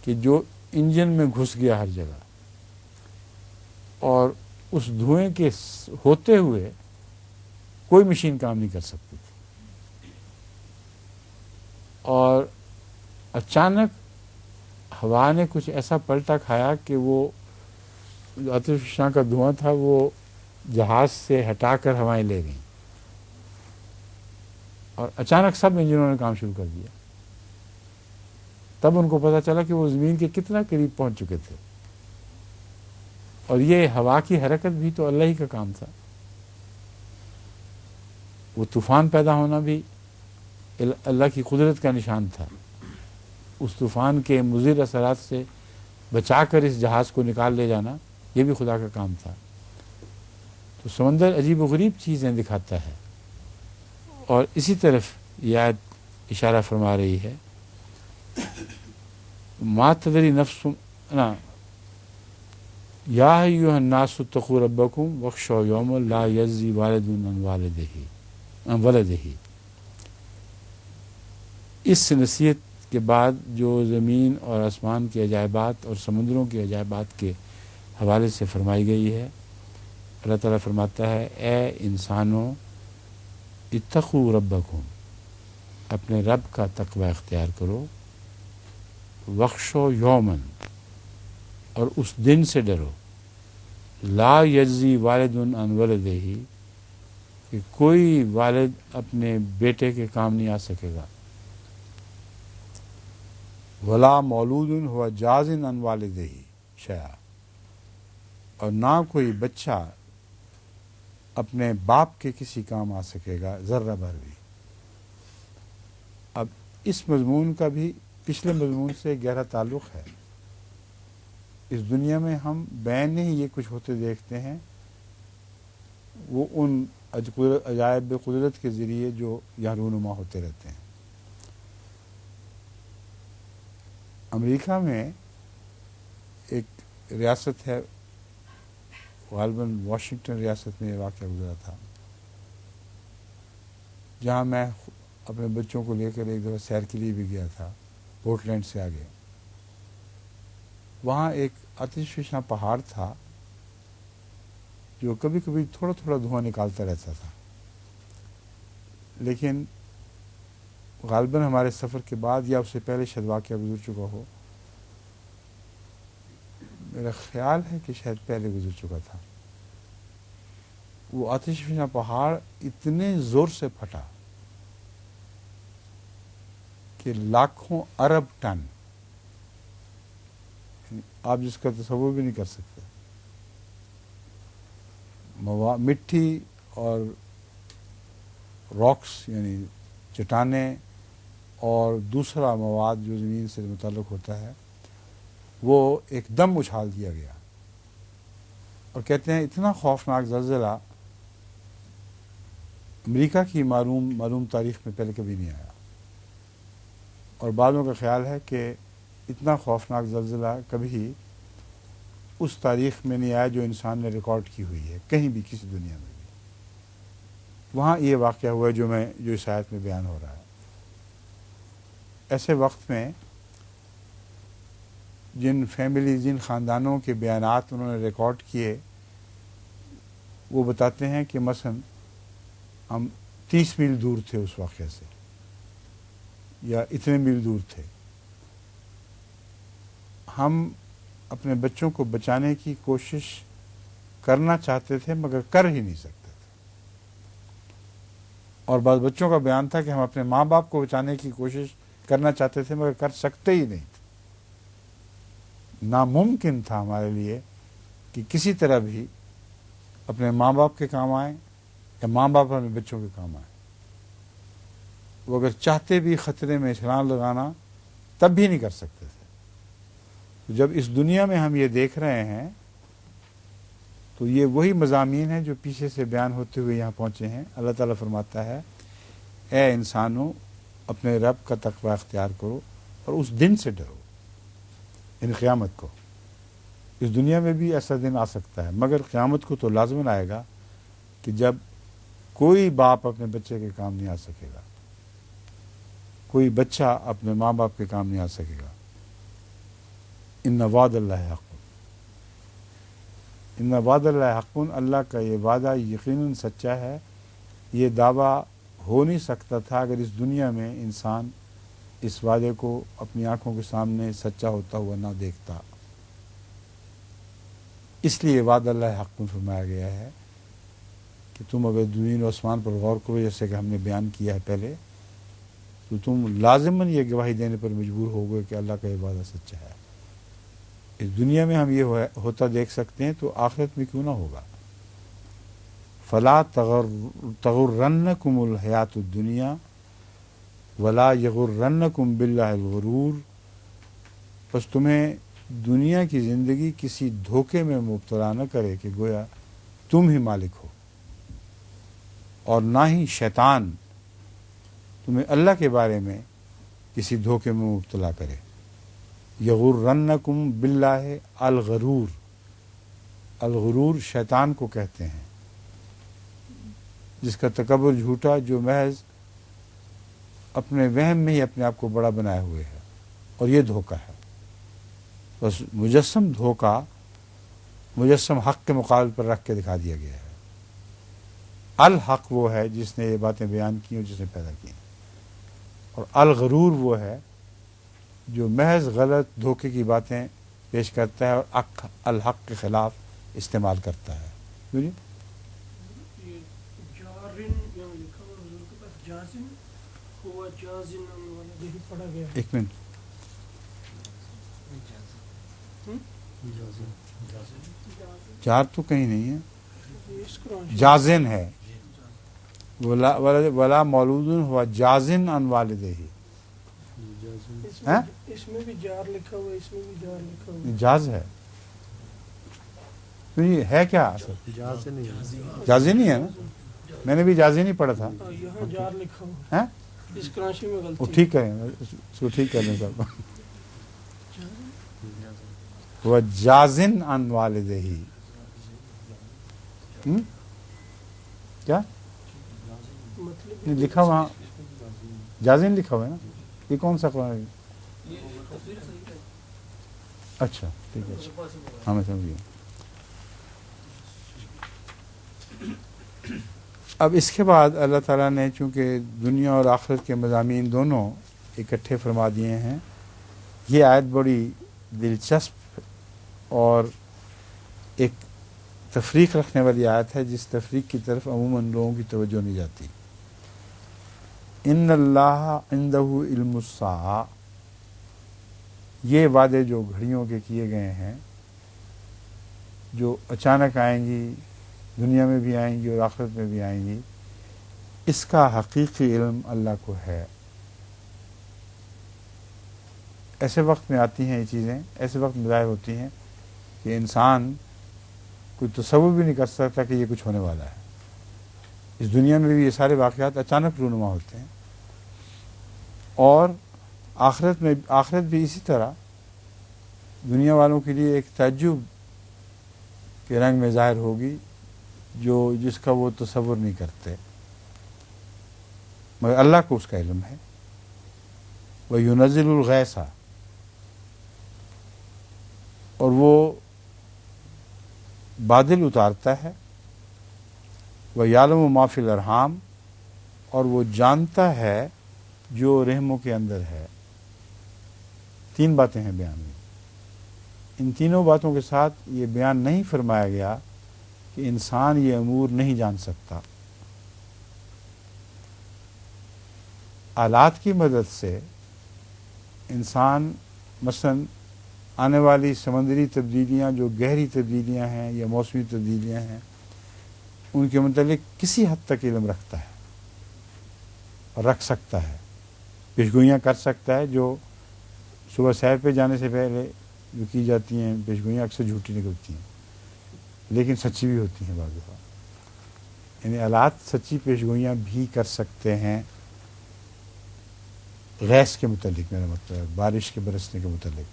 کہ جو انجن میں گھس گیا ہر جگہ، اور اس دھوئیں کے ہوتے ہوئے کوئی مشین کام نہیں کر سکتی تھی. اور اچانک ہوا نے کچھ ایسا پلٹا کھایا کہ وہ جو آتش فشاں کا دھواں تھا وہ جہاز سے ہٹا کر ہوائیں لے گئیں، اور اچانک سب انجنوں نے کام شروع کر دیا. تب ان کو پتہ چلا کہ وہ زمین کے کتنا قریب پہنچ چکے تھے، اور یہ ہوا کی حرکت بھی تو اللہ ہی کا کام تھا. وہ طوفان پیدا ہونا بھی اللہ کی قدرت کا نشان تھا. اس طوفان کے مضر اثرات سے بچا کر اس جہاز کو نکال لے جانا یہ بھی خدا کا کام تھا. تو سمندر عجیب و غریب چیزیں دکھاتا ہے، اور اسی طرف یہ آیت اشارہ فرما رہی ہے، ما تدری نفس نا یا ایھا الناس اتقوا ربکم واخشوا یوما لا یجزی والد عن ولدہ. اس نصیحت کے بعد جو زمین اور آسمان کے عجائبات اور سمندروں کے عجائبات کے حوالے سے فرمائی گئی ہے، اللہ تعالیٰ فرماتا ہے اے انسانوں اتقوا ربکم، اپنے رب کا تقوی اختیار کرو، واخشوا یوما، اور اس دن سے ڈرو، لا یجزی والد عن ولدہ، کہ کوئی والد اپنے بیٹے کے کام نہیں آ سکے گا، ولا مولود ہوا جاز عن والدہ شیئا، اور نہ کوئی بچہ اپنے باپ کے کسی کام آ سکے گا ذرہ بھر بھی. اب اس مضمون کا بھی پچھلے مضمون سے گہرا تعلق ہے. اس دنیا میں ہم بین ہی یہ کچھ ہوتے دیکھتے ہیں، وہ ان عجائب قدرت کے ذریعے جو یہاں رونما ہوتے رہتے ہیں. امریکہ میں ایک ریاست ہے، غالباً واشنگٹن ریاست میں یہ واقعہ گزرا تھا، جہاں میں اپنے بچوں کو لے کر ایک دفعہ سیر کے لیے بھی گیا تھا، پورٹلینڈ سے آگے. وہاں ایک آتش فشاں پہاڑ تھا جو کبھی کبھی تھوڑا تھوڑا دھواں نکالتا رہتا تھا، لیکن غالباً ہمارے سفر کے بعد یا اس سے پہلے شاید واقعہ گزر چکا ہو، میرا خیال ہے کہ شاید پہلے گزر چکا تھا. وہ آتش فشاں پہاڑ اتنے زور سے پھٹا کہ لاکھوں ارب ٹن، آپ جس کا تصور بھی نہیں کر سکتے، مٹی اور راکس یعنی چٹانیں اور دوسرا مواد جو زمین سے متعلق ہوتا ہے وہ ایک دم اچھال دیا گیا. اور کہتے ہیں اتنا خوفناک زلزلہ امریکہ کی معلوم تاریخ میں پہلے کبھی نہیں آیا، اور بعضوں کا خیال ہے کہ اتنا خوفناک زلزلہ کبھی اس تاریخ میں نہیں آیا جو انسان نے ریکارڈ کی ہوئی ہے کہیں بھی کسی دنیا میں بھی. وہاں یہ واقعہ ہوا ہے جو اس آیت میں بیان ہو رہا ہے. ایسے وقت میں جن خاندانوں کے بیانات انہوں نے ریکارڈ کیے وہ بتاتے ہیں کہ مثلا ہم 30 میل دور تھے اس واقعے سے، یا اتنے میل دور تھے. ہم اپنے بچوں کو بچانے کی کوشش کرنا چاہتے تھے مگر کر ہی نہیں سکتے تھے، اور بعض بچوں کا بیان تھا کہ ہم اپنے ماں باپ کو بچانے کی کوشش کرنا چاہتے تھے مگر کر سکتے ہی نہیں تھے. ناممکن تھا ہمارے لیے کہ کسی طرح بھی اپنے ماں باپ کے کام آئیں یا ماں باپ اپنے بچوں کے کام آئیں. وہ اگر چاہتے بھی خطرے میں چھلانگ لگانا تب بھی نہیں کر سکتے تھے. تو جب اس دنیا میں ہم یہ دیکھ رہے ہیں تو یہ وہی مضامین ہیں جو پیچھے سے بیان ہوتے ہوئے یہاں پہنچے ہیں. اللہ تعالیٰ فرماتا ہے اے انسانوں اپنے رب کا تقوی اختیار کرو اور اس دن سے ڈرو، یعنی قیامت کو. اس دنیا میں بھی ایسا دن آ سکتا ہے مگر قیامت کو تو لازماً آئے گا کہ جب کوئی باپ اپنے بچے کے کام نہیں آ سکے گا، کوئی بچہ اپنے ماں باپ کے کام نہیں آ سکے گا. ان وعد اللہ حق، ان وعد اللہ حق، اللہ کا یہ وعدہ یقیناً سچا ہے. یہ دعویٰ ہو نہیں سکتا تھا اگر اس دنیا میں انسان اس وعدے کو اپنی آنکھوں کے سامنے سچا ہوتا ہوا نہ دیکھتا. اس لیے وعد اللہ حق فرمایا گیا ہے کہ تم اگر زمین و آسمان پر غور کرو جیسے کہ ہم نے بیان کیا ہے پہلے، تو تم لازماً یہ گواہی دینے پر مجبور ہو گئے کہ اللہ کا یہ وعدہ سچا ہے. اس دنیا میں ہم یہ ہوتا دیکھ سکتے ہیں تو آخرت میں کیوں نہ ہوگا. فلا تغرنکم الحیات الدنیا ولا یغرنکم باللہ الغرور، بس تمہیں دنیا کی زندگی کسی دھوکے میں مبتلا نہ کرے کہ گویا تم ہی مالک ہو، اور نہ ہی شیطان تمہیں اللہ کے بارے میں کسی دھوکے میں مبتلا کرے. یغرنکم باللہ الغرور، الغرور شیطان کو کہتے ہیں جس کا تکبر جھوٹا، جو محض اپنے وہم میں ہی اپنے آپ کو بڑا بنائے ہوئے ہے، اور یہ دھوکہ ہے. بس مجسم دھوکہ مجسم حق کے مقابل پر رکھ کے دکھا دیا گیا ہے. الحق وہ ہے جس نے یہ باتیں بیان کی اور جس نے پیدا کی، اور الغرور وہ ہے جو محض غلط دھوکے کی باتیں پیش کرتا ہے اور الحق کے خلاف استعمال کرتا ہے. ایک منٹ، جار تو کہیں نہیں ہے، جازن ہے. ولا مولود ہوا جازن ان والدہ، اس میں بھی جار لکھا ہوا ہے، اس میں بھی جار لکھا ہوا ہے. جاز ہے کیا اصل؟ جازی نہیں ہے نا، میں نے بھی جازی نہیں پڑھا تھا. یہاں جار لکھا ہوا ہے اس کرانچی میں غلطی. وہ ٹھیک کریں، اس کو ٹھیک کر لیں صاحب. وہ جازن ان والدہ، کیا مطلب نہیں لکھا وہاں، جازن لکھا ہوا ہے نا. یہ کون سا قرآن ہے؟ اچھا ٹھیک ہے، ہاں میں سمجھ گیا. اب اس کے بعد اللہ تعالیٰ نے چونکہ دنیا اور آخرت کے مضامین دونوں اکٹھے فرما دیے ہیں. یہ آیت بڑی دلچسپ اور ایک تفریق رکھنے والی آیت ہے جس تفریق کی طرف عموماً لوگوں کی توجہ نہیں جاتی. ان اللہ عندہ علم الساعہ، یہ وعدے جو گھڑیوں کے کیے گئے ہیں جو اچانک آئیں گی، دنیا میں بھی آئیں گی اور آخرت میں بھی آئیں گی، اس کا حقیقی علم اللہ کو ہے. ایسے وقت میں آتی ہیں یہ چیزیں، ایسے وقت میں ظاہر ہوتی ہیں کہ انسان کوئی تصور بھی نہیں کر سکتا کہ یہ کچھ ہونے والا ہے. اس دنیا میں بھی یہ سارے واقعات اچانک رونما ہوتے ہیں، اور آخرت بھی اسی طرح دنیا والوں کے لیے ایک تعجب کے رنگ میں ظاہر ہوگی جس کا وہ تصور نہیں کرتے، مگر اللہ کو اس کا علم ہے. وَيُنَزِّلُ الْغَيْثَ، اور وہ بادل اتارتا ہے. وَيَعْلَمُ مَا فِي الْأَرْحَامِ، اور وہ جانتا ہے جو رحموں کے اندر ہے. تین باتیں ہیں بیان میں. ان تینوں باتوں کے ساتھ یہ بیان نہیں فرمایا گیا کہ انسان یہ امور نہیں جان سکتا. آلات کی مدد سے انسان مثلا آنے والی سمندری تبدیلیاں جو گہری تبدیلیاں ہیں یا موسمی تبدیلیاں ہیں ان کے متعلق کسی حد تک علم رکھتا ہے اور رکھ سکتا ہے، پیشگوئیاں کر سکتا ہے، جو صبح سیر پہ جانے سے پہلے جو کی جاتی ہیں پیشگوئیاں اکثر جھوٹی نکلتی ہیں لیکن سچی بھی ہوتی ہیں بعض دفعہ، یعنی آلات سچی پیشگوئیاں بھی کر سکتے ہیں غیث کے متعلق، میرا مطلب ہے بارش کے برسنے کے متعلق،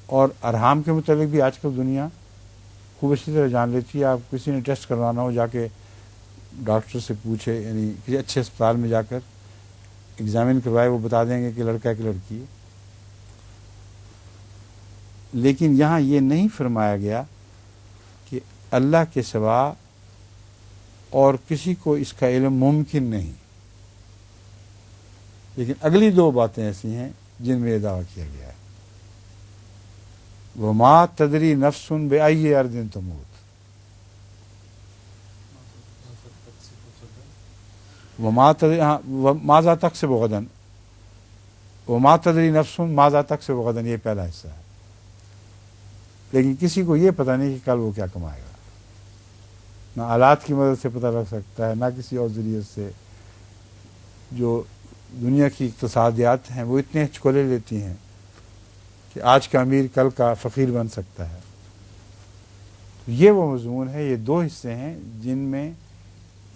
اور ارحام کے متعلق بھی آج کل دنیا خوب اچھی طرح جان لیتی ہے۔ آپ کسی نے ٹیسٹ کروانا ہو جا کے ڈاکٹر سے پوچھے، یعنی کسی اچھے اسپتال میں جا کر ایگزامن کروائے، وہ بتا دیں گے کہ لڑکا ہے کہ لڑکی ہے۔ لیکن یہاں یہ نہیں فرمایا گیا کہ اللہ کے سوا اور کسی کو اس کا علم ممکن نہیں، لیکن اگلی دو باتیں ایسی ہیں جن میں یہ دعویٰ کیا گیا ہے، وَمَا تَدْرِي نَفْسٌ بِأَيِّ أَرْضٍ تَمُوتُ، وَمَا تَدْرِي مَاذَا تَكْسِبُ غَدًا، وَمَا تَدْرِي نَفْسٌ مَاذَا تَكْسِبُ غَدًا، یہ پہلا حصہ ہے، لیکن کسی کو یہ پتہ نہیں کہ کل وہ کیا کمائے گا، نہ آلات کی مدد سے پتہ لگ سکتا ہے، نہ کسی اور ذریعے سے۔ جو دنیا کی اقتصادیات ہیں وہ اتنے ہچکولے لیتی ہیں کہ آج کا امیر کل کا فقیر بن سکتا ہے۔ یہ وہ مضمون ہے، یہ دو حصے ہیں جن میں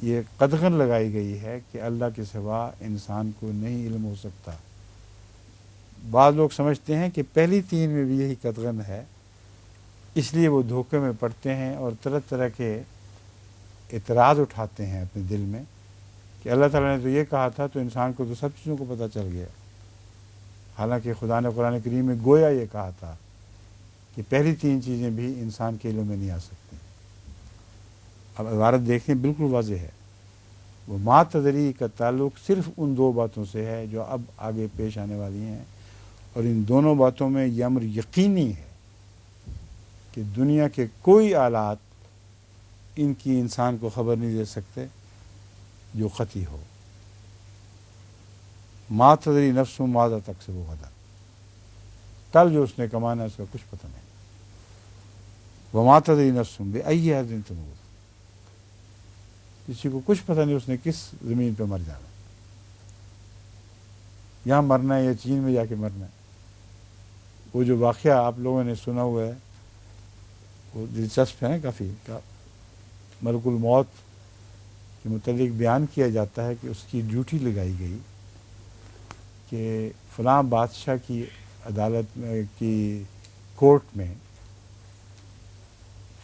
یہ قدغن لگائی گئی ہے کہ اللہ کے سوا انسان کو نہیں علم ہو سکتا۔ بعض لوگ سمجھتے ہیں کہ پہلی تین میں بھی یہی قدغن ہے، اس لیے وہ دھوکے میں پڑتے ہیں اور طرح طرح کے اعتراض اٹھاتے ہیں اپنے دل میں کہ اللہ تعالیٰ نے تو یہ کہا تھا تو انسان کو تو سب چیزوں کو پتہ چل گیا، حالانکہ خدا نے قرآن کریم میں گویا یہ کہا تھا کہ پہلی تین چیزیں بھی انسان کے علم میں نہیں آ سکتی۔ اب عبارت دیکھیں بالکل واضح ہے، وہ ما تدری کا تعلق صرف ان دو باتوں سے ہے جو اب آگے پیش آنے والی ہیں، اور ان دونوں باتوں میں یہ امر یقینی ہے کہ دنیا کے کوئی آلات ان کی انسان کو خبر نہیں دے سکتے جو قطعی ہو۔ ما تدری نفس ماذا تکسب غدا، کل جو اس نے کمانا ہے اس کا کچھ پتہ نہیں۔ وما تدری نفس بأی ارض تموت، کسی کو کچھ پتہ نہیں اس نے کس زمین پہ مر جانا، یہاں مرنا ہے یا چین میں جا کے مرنا ہے۔ وہ جو واقعہ آپ لوگوں نے سنا ہوا ہے وہ دلچسپ ہے کافی، ملک الموت کے متعلق بیان کیا جاتا ہے کہ اس کی ڈیوٹی لگائی گئی کہ فلاں بادشاہ کی عدالت میں کی کورٹ میں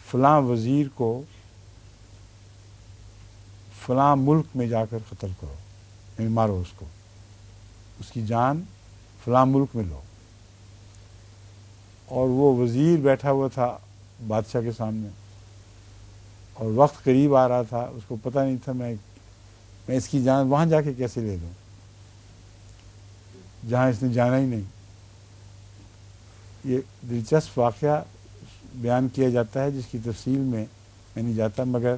فلاں وزیر کو فلاں ملک میں جا کر قتل کرو، یعنی مارو اس کو، اس کی جان فلاں ملک میں لو۔ اور وہ وزیر بیٹھا ہوا تھا بادشاہ کے سامنے اور وقت قریب آ رہا تھا، اس کو پتہ نہیں تھا میں اس کی جان وہاں جا کے کیسے لے لوں جہاں اس نے جانا ہی نہیں۔ یہ دلچسپ واقعہ بیان کیا جاتا ہے جس کی تفصیل میں نہیں جاتا، مگر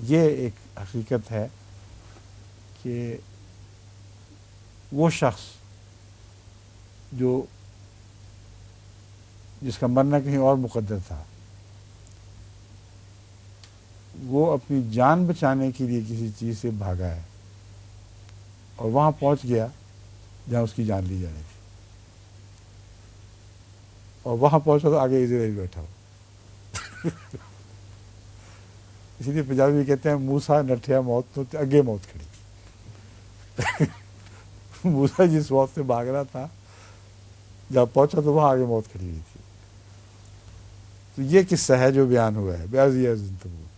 یہ ایک حقیقت ہے کہ وہ شخص جس کا مرنا کہیں اور مقدر تھا، وہ اپنی جان بچانے کے لیے کسی چیز سے بھاگا ہے اور وہاں پہنچ گیا جہاں اس کی جان لی جانی تھی، اور وہاں پہنچا تو آگے اسرائیل بیٹھا ہو۔ اسی لیے پنجابی میں کہتے ہیں موسیٰ نٹھیا موت تو اگے موت کھڑی۔ موسیٰ جس موت سے بھاگ رہا تھا جب پہنچا تو وہاں آگے موت کھڑی ہوئی تھی۔ تو یہ قصہ ہے جو بیان ہوا ہے بأی ارض تموت،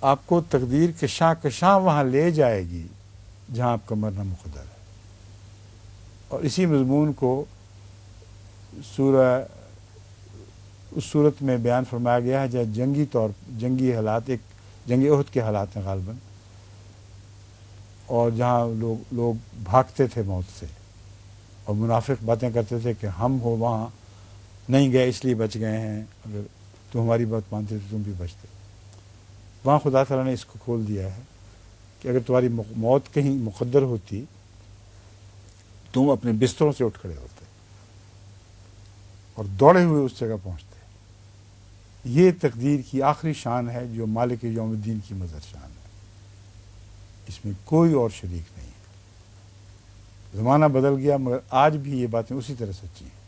آپ کو تقدیر کشاں کشاں وہاں لے جائے گی جہاں آپ کا مرنا مقدر ہے۔ اور اسی مضمون کو اس صورت میں بیان فرمایا گیا ہے جہاں جنگی حالات، ایک جنگ احد کے حالات ہیں غالباً، اور جہاں لوگ بھاگتے تھے موت سے اور منافق باتیں کرتے تھے کہ ہم ہو وہاں نہیں گئے اس لیے بچ گئے ہیں، اگر تم ہماری بات مانتے تو تم بھی بچتے۔ وہاں خدا تعالیٰ نے اس کو کھول دیا ہے کہ اگر تمہاری موت کہیں مقدر ہوتی تم اپنے بستروں سے اٹھ کھڑے ہوتے، اور دوڑے ہوئے اس جگہ پہنچتے. یہ تقدیر کی آخری شان ہے جو مالک یوم الدین کی مظہر شان ہے. اس میں کوئی اور شریک نہیں ہے. زمانہ بدل گیا مگر آج بھی یہ باتیں اسی طرح سچی ہیں.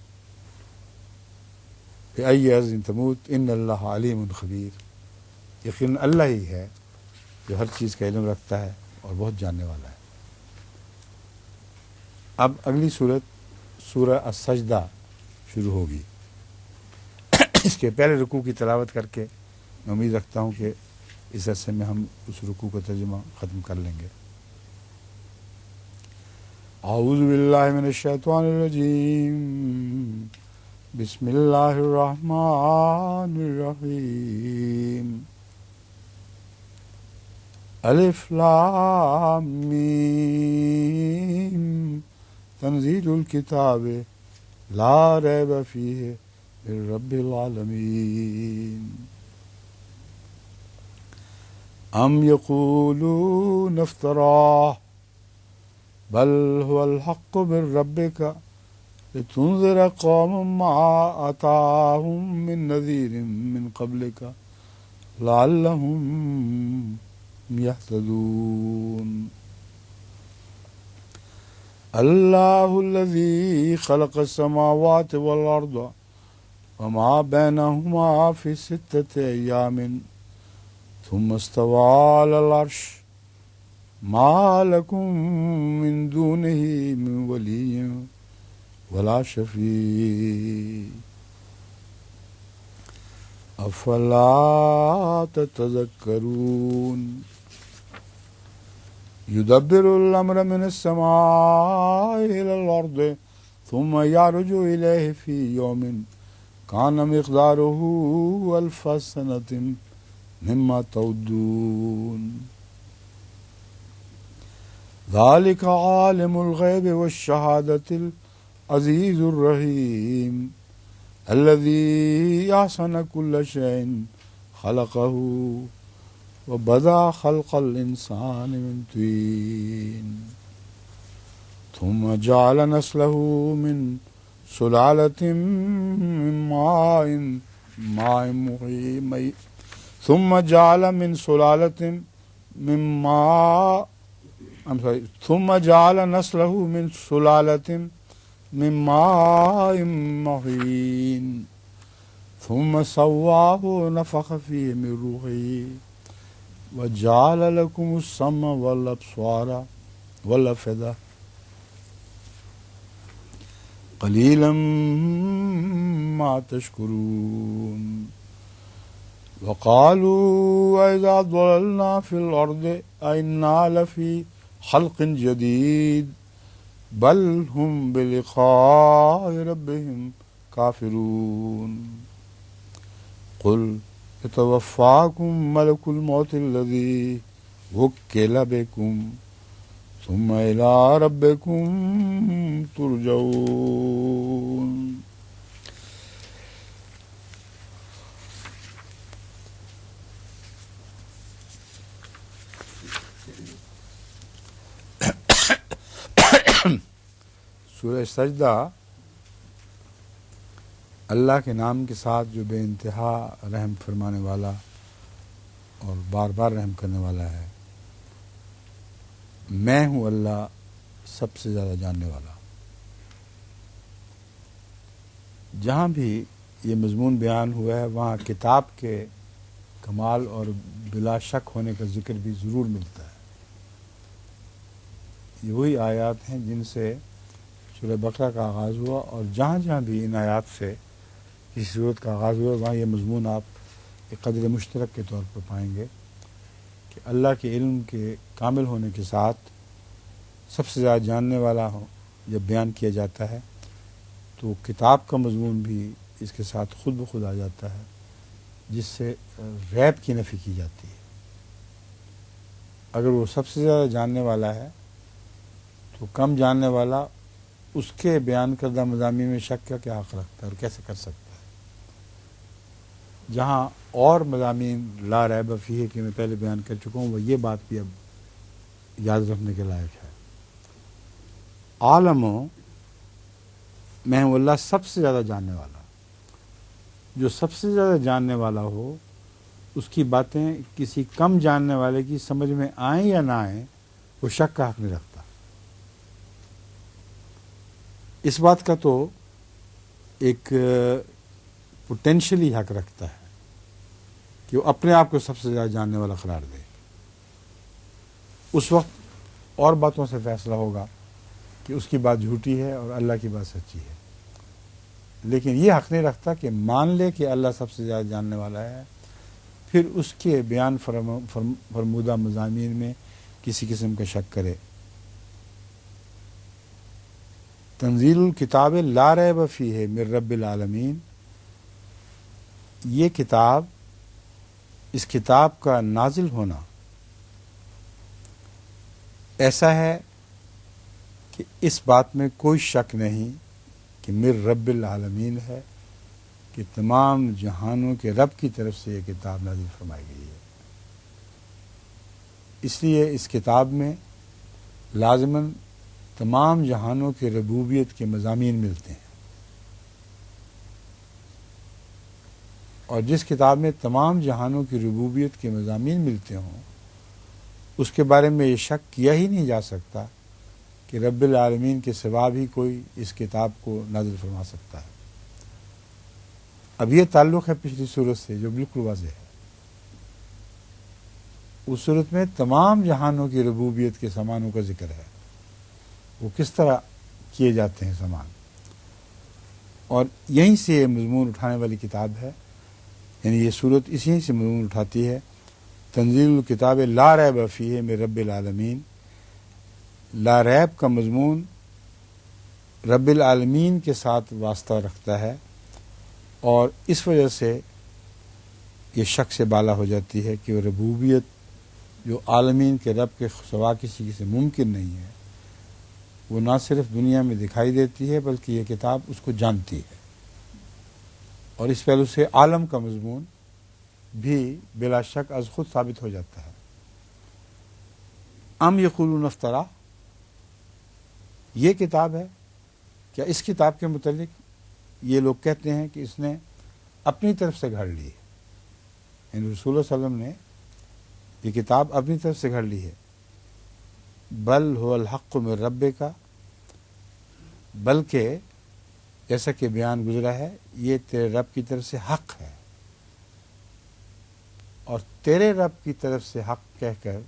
فَأَيِّ أَرْضٍ تَمُوتُ إِنَّ اللَّهَ عَلِيمٌ خَبِيرٌ. یقیناً اللہ ہی ہے جو ہر چیز کا علم رکھتا ہے اور بہت جاننے والا ہے. اب اگلی صورت سورہ السجدہ شروع ہوگی. اس کے پہلے رکوع کی تلاوت کر کے میں امید رکھتا ہوں کہ اس عرصے میں ہم اس رکوع کا ترجمہ ختم کر لیں گے. اعوذ باللہ من الشیطان الرجیم. بسم اللہ الرحمن الرحیم. الف لام میم تنزیل الکتاب لا ریب فیہ من رب العالمین. ام یقولون افتراہ بل هو الحق من ربک لتنذر قوما ما آتاهم من نذیر من قبلک لعلهم يهتدون. اللہ الذی خلق السماوات والارض وما بینہما فی ستۃ ایام ثم استوى علی العرش ما لکم من دونہ من ولی ولا شفیع افلا تتذکرون. یدبر الامر من السماء الى الارض ثم یعرج الیہ فی یوم کان مقدارہ الف سنۃ مما تعدون. ذلک عالم الغیب والشہادۃ العزیز الرحیم الذی احسن کل شیء خلقہ وبدأ خلق الإنسان من طين ثم جعل نسله من سلالة من ماء مهين ثم جعل من سلالة من ماء ثم جعل نسله من سلالة من ماء مهين ثم سواه ونفخ فيه من روحه وجعل لكم السمع والابصار والافئدة قليلا ما تشكرون. وقالوا أإذا ضللنا في الأرض أإنا لفي خلق جديد بل هم بلقاء ربهم كافرون. قل يتوفاكم ملك الموت الذي وكل بكم ثم إلى ربكم ترجعون. سورہ سجدہ اللہ کے نام کے ساتھ جو بے انتہا رحم فرمانے والا اور بار بار رحم کرنے والا ہے. میں ہوں اللہ سب سے زیادہ جاننے والا. جہاں بھی یہ مضمون بیان ہوا ہے وہاں کتاب کے کمال اور بلا شک ہونے کا ذکر بھی ضرور ملتا ہے. یہ وہی آیات ہیں جن سے سورہ بقرہ کا آغاز ہوا اور جہاں جہاں بھی ان آیات سے کسی صورت کا آغاز ہوا وہاں یہ مضمون آپ ایک قدر مشترک کے طور پر پائیں گے کہ اللہ کے علم کے کامل ہونے کے ساتھ سب سے زیادہ جاننے والا ہو جب بیان کیا جاتا ہے تو کتاب کا مضمون بھی اس کے ساتھ خود بخود آ جاتا ہے جس سے ریب کی نفی کی جاتی ہے. اگر وہ سب سے زیادہ جاننے والا ہے تو کم جاننے والا اس کے بیان کردہ مضامین میں شک کا کیا حق رکھتا ہے اور کیسے کر سکتا ہے. جہاں اور مضامین لا ریب فیہ کہ میں پہلے بیان کر چکا ہوں وہ یہ بات بھی اب یاد رکھنے کے لائق ہے. عالم میں ہوں اللہ سب سے زیادہ جاننے والا. جو سب سے زیادہ جاننے والا ہو اس کی باتیں کسی کم جاننے والے کی سمجھ میں آئیں یا نہ آئیں وہ شک کا حق نہیں رکھتا. اس بات کا تو ایک پوٹینشلی حق رکھتا ہے کہ وہ اپنے آپ کو سب سے زیادہ جاننے والا قرار دے. اس وقت اور باتوں سے فیصلہ ہوگا کہ اس کی بات جھوٹی ہے اور اللہ کی بات سچی ہے. لیکن یہ حق نہیں رکھتا کہ مان لے کہ اللہ سب سے زیادہ جاننے والا ہے پھر اس کے بیان فرمودہ مضامین میں کسی قسم کا شک کرے. تنزیل الکتاب لا ریب فیہ من رب العالمین، یہ کتاب، اس کتاب کا نازل ہونا ایسا ہے کہ اس بات میں کوئی شک نہیں کہ من رب العالمین ہے، کہ تمام جہانوں کے رب کی طرف سے یہ کتاب نازل فرمائی گئی ہے. اس لیے اس کتاب میں لازماً تمام جہانوں کے ربوبیت کے مضامین ملتے ہیں، اور جس کتاب میں تمام جہانوں کی ربوبیت کے مضامین ملتے ہوں اس کے بارے میں یہ شک کیا ہی نہیں جا سکتا کہ رب العالمین کے سوا بھی کوئی اس کتاب کو نازل فرما سکتا ہے. اب یہ تعلق ہے پچھلی صورت سے جو بالکل واضح ہے. اس صورت میں تمام جہانوں کی ربوبیت کے سامانوں کا ذکر ہے، وہ کس طرح کیے جاتے ہیں سامان، اور یہیں سے یہ مضمون اٹھانے والی کتاب ہے. یعنی یہ صورت اسی سے مضمون اٹھاتی ہے. تنزیل الکتاب لا ریب فیہ من رب العالمین، لا ریب کا مضمون رب العالمین کے ساتھ واسطہ رکھتا ہے، اور اس وجہ سے یہ شک سے بالا ہو جاتی ہے کہ وہ ربوبیت جو عالمین کے رب کے سوا کسی سے ممکن نہیں ہے وہ نہ صرف دنیا میں دکھائی دیتی ہے بلکہ یہ کتاب اس کو جانتی ہے. اور اس پہلو سے عالم کا مضمون بھی بلا شک از خود ثابت ہو جاتا ہے. ام یقولون افترا، یہ کتاب ہے، کیا اس کتاب کے متعلق یہ لوگ کہتے ہیں کہ اس نے اپنی طرف سے گھڑ لی ہے. یعنی رسول اللہ صلی اللہ علیہ وسلم نے یہ کتاب اپنی طرف سے گھڑ لی ہے. بل هو الحق من ربک، بلکہ جیسا کہ بیان گزرا ہے یہ تیرے رب کی طرف سے حق ہے، اور تیرے رب کی طرف سے حق کہہ کر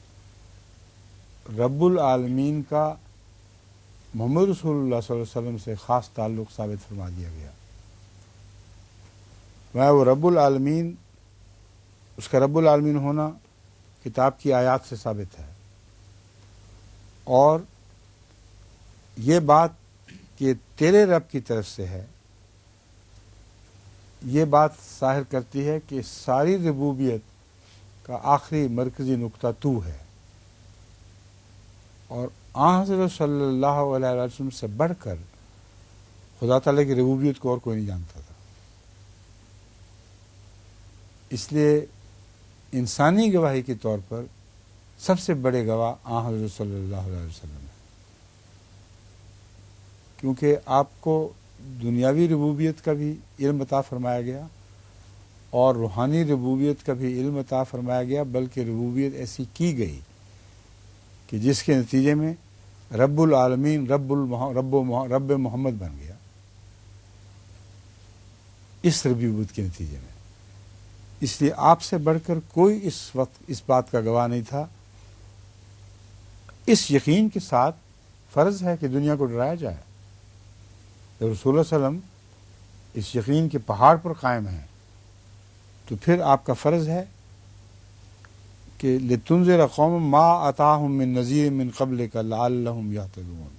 رب العالمین کا محمد رسول اللہ صلی اللہ علیہ وسلم سے خاص تعلق ثابت فرما دیا گیا. وہ رب العالمین، اس کا رب العالمین ہونا کتاب کی آیات سے ثابت ہے، اور یہ بات کہ تیرے رب کی طرف سے ہے یہ بات ظاہر کرتی ہے کہ ساری ربوبیت کا آخری مرکزی نقطہ تو ہے، اور حضرت صلی اللہ علیہ وسلم سے بڑھ کر خدا تعالیٰ کی ربوبیت کو اور کوئی نہیں جانتا تھا. اس لیے انسانی گواہی کے طور پر سب سے بڑے گواہ حضرت صلی اللہ علیہ وسلم ہے، کیونکہ آپ کو دنیاوی ربوبیت کا بھی علم عطا فرمایا گیا اور روحانی ربوبیت کا بھی علم عطا فرمایا گیا، بلکہ ربوبیت ایسی کی گئی کہ جس کے نتیجے میں رب العالمین رب محمد بن گیا اس ربوبیت کے نتیجے میں. اس لیے آپ سے بڑھ کر کوئی اس وقت اس بات کا گواہ نہیں تھا. اس یقین کے ساتھ فرض ہے کہ دنیا کو ڈرایا جائے. جب رسول اللہ صلی اللہ علیہ وسلم اس یقین کے پہاڑ پر قائم ہیں تو پھر آپ کا فرض ہے کہ لتنذر قوما ما اتاہم من نذیر من قبلک لعلہم یہتدون،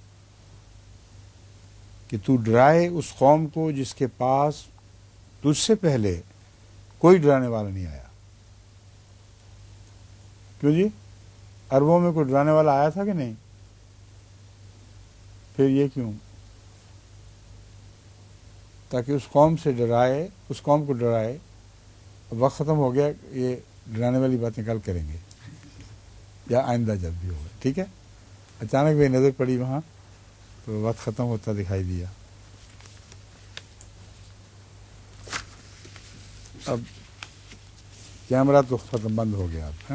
کہ تو ڈرائے اس قوم کو جس کے پاس تجھ سے پہلے کوئی ڈرانے والا نہیں آیا. کیوں جی؟ عربوں میں کوئی ڈرانے والا آیا تھا کہ نہیں؟ پھر یہ کیوں؟ تاکہ اس قوم سے ڈرائے، اس قوم کو ڈرائے. وقت ختم ہو گیا، یہ ڈرانے والی باتیں کل کریں گے یا آئندہ جب بھی ہوگا، ٹھیک ہے؟ اچانک میری نظر پڑی وہاں تو وقت ختم ہوتا دکھائی دیا. اب کیمرہ تو ختم بند ہو گیا اب.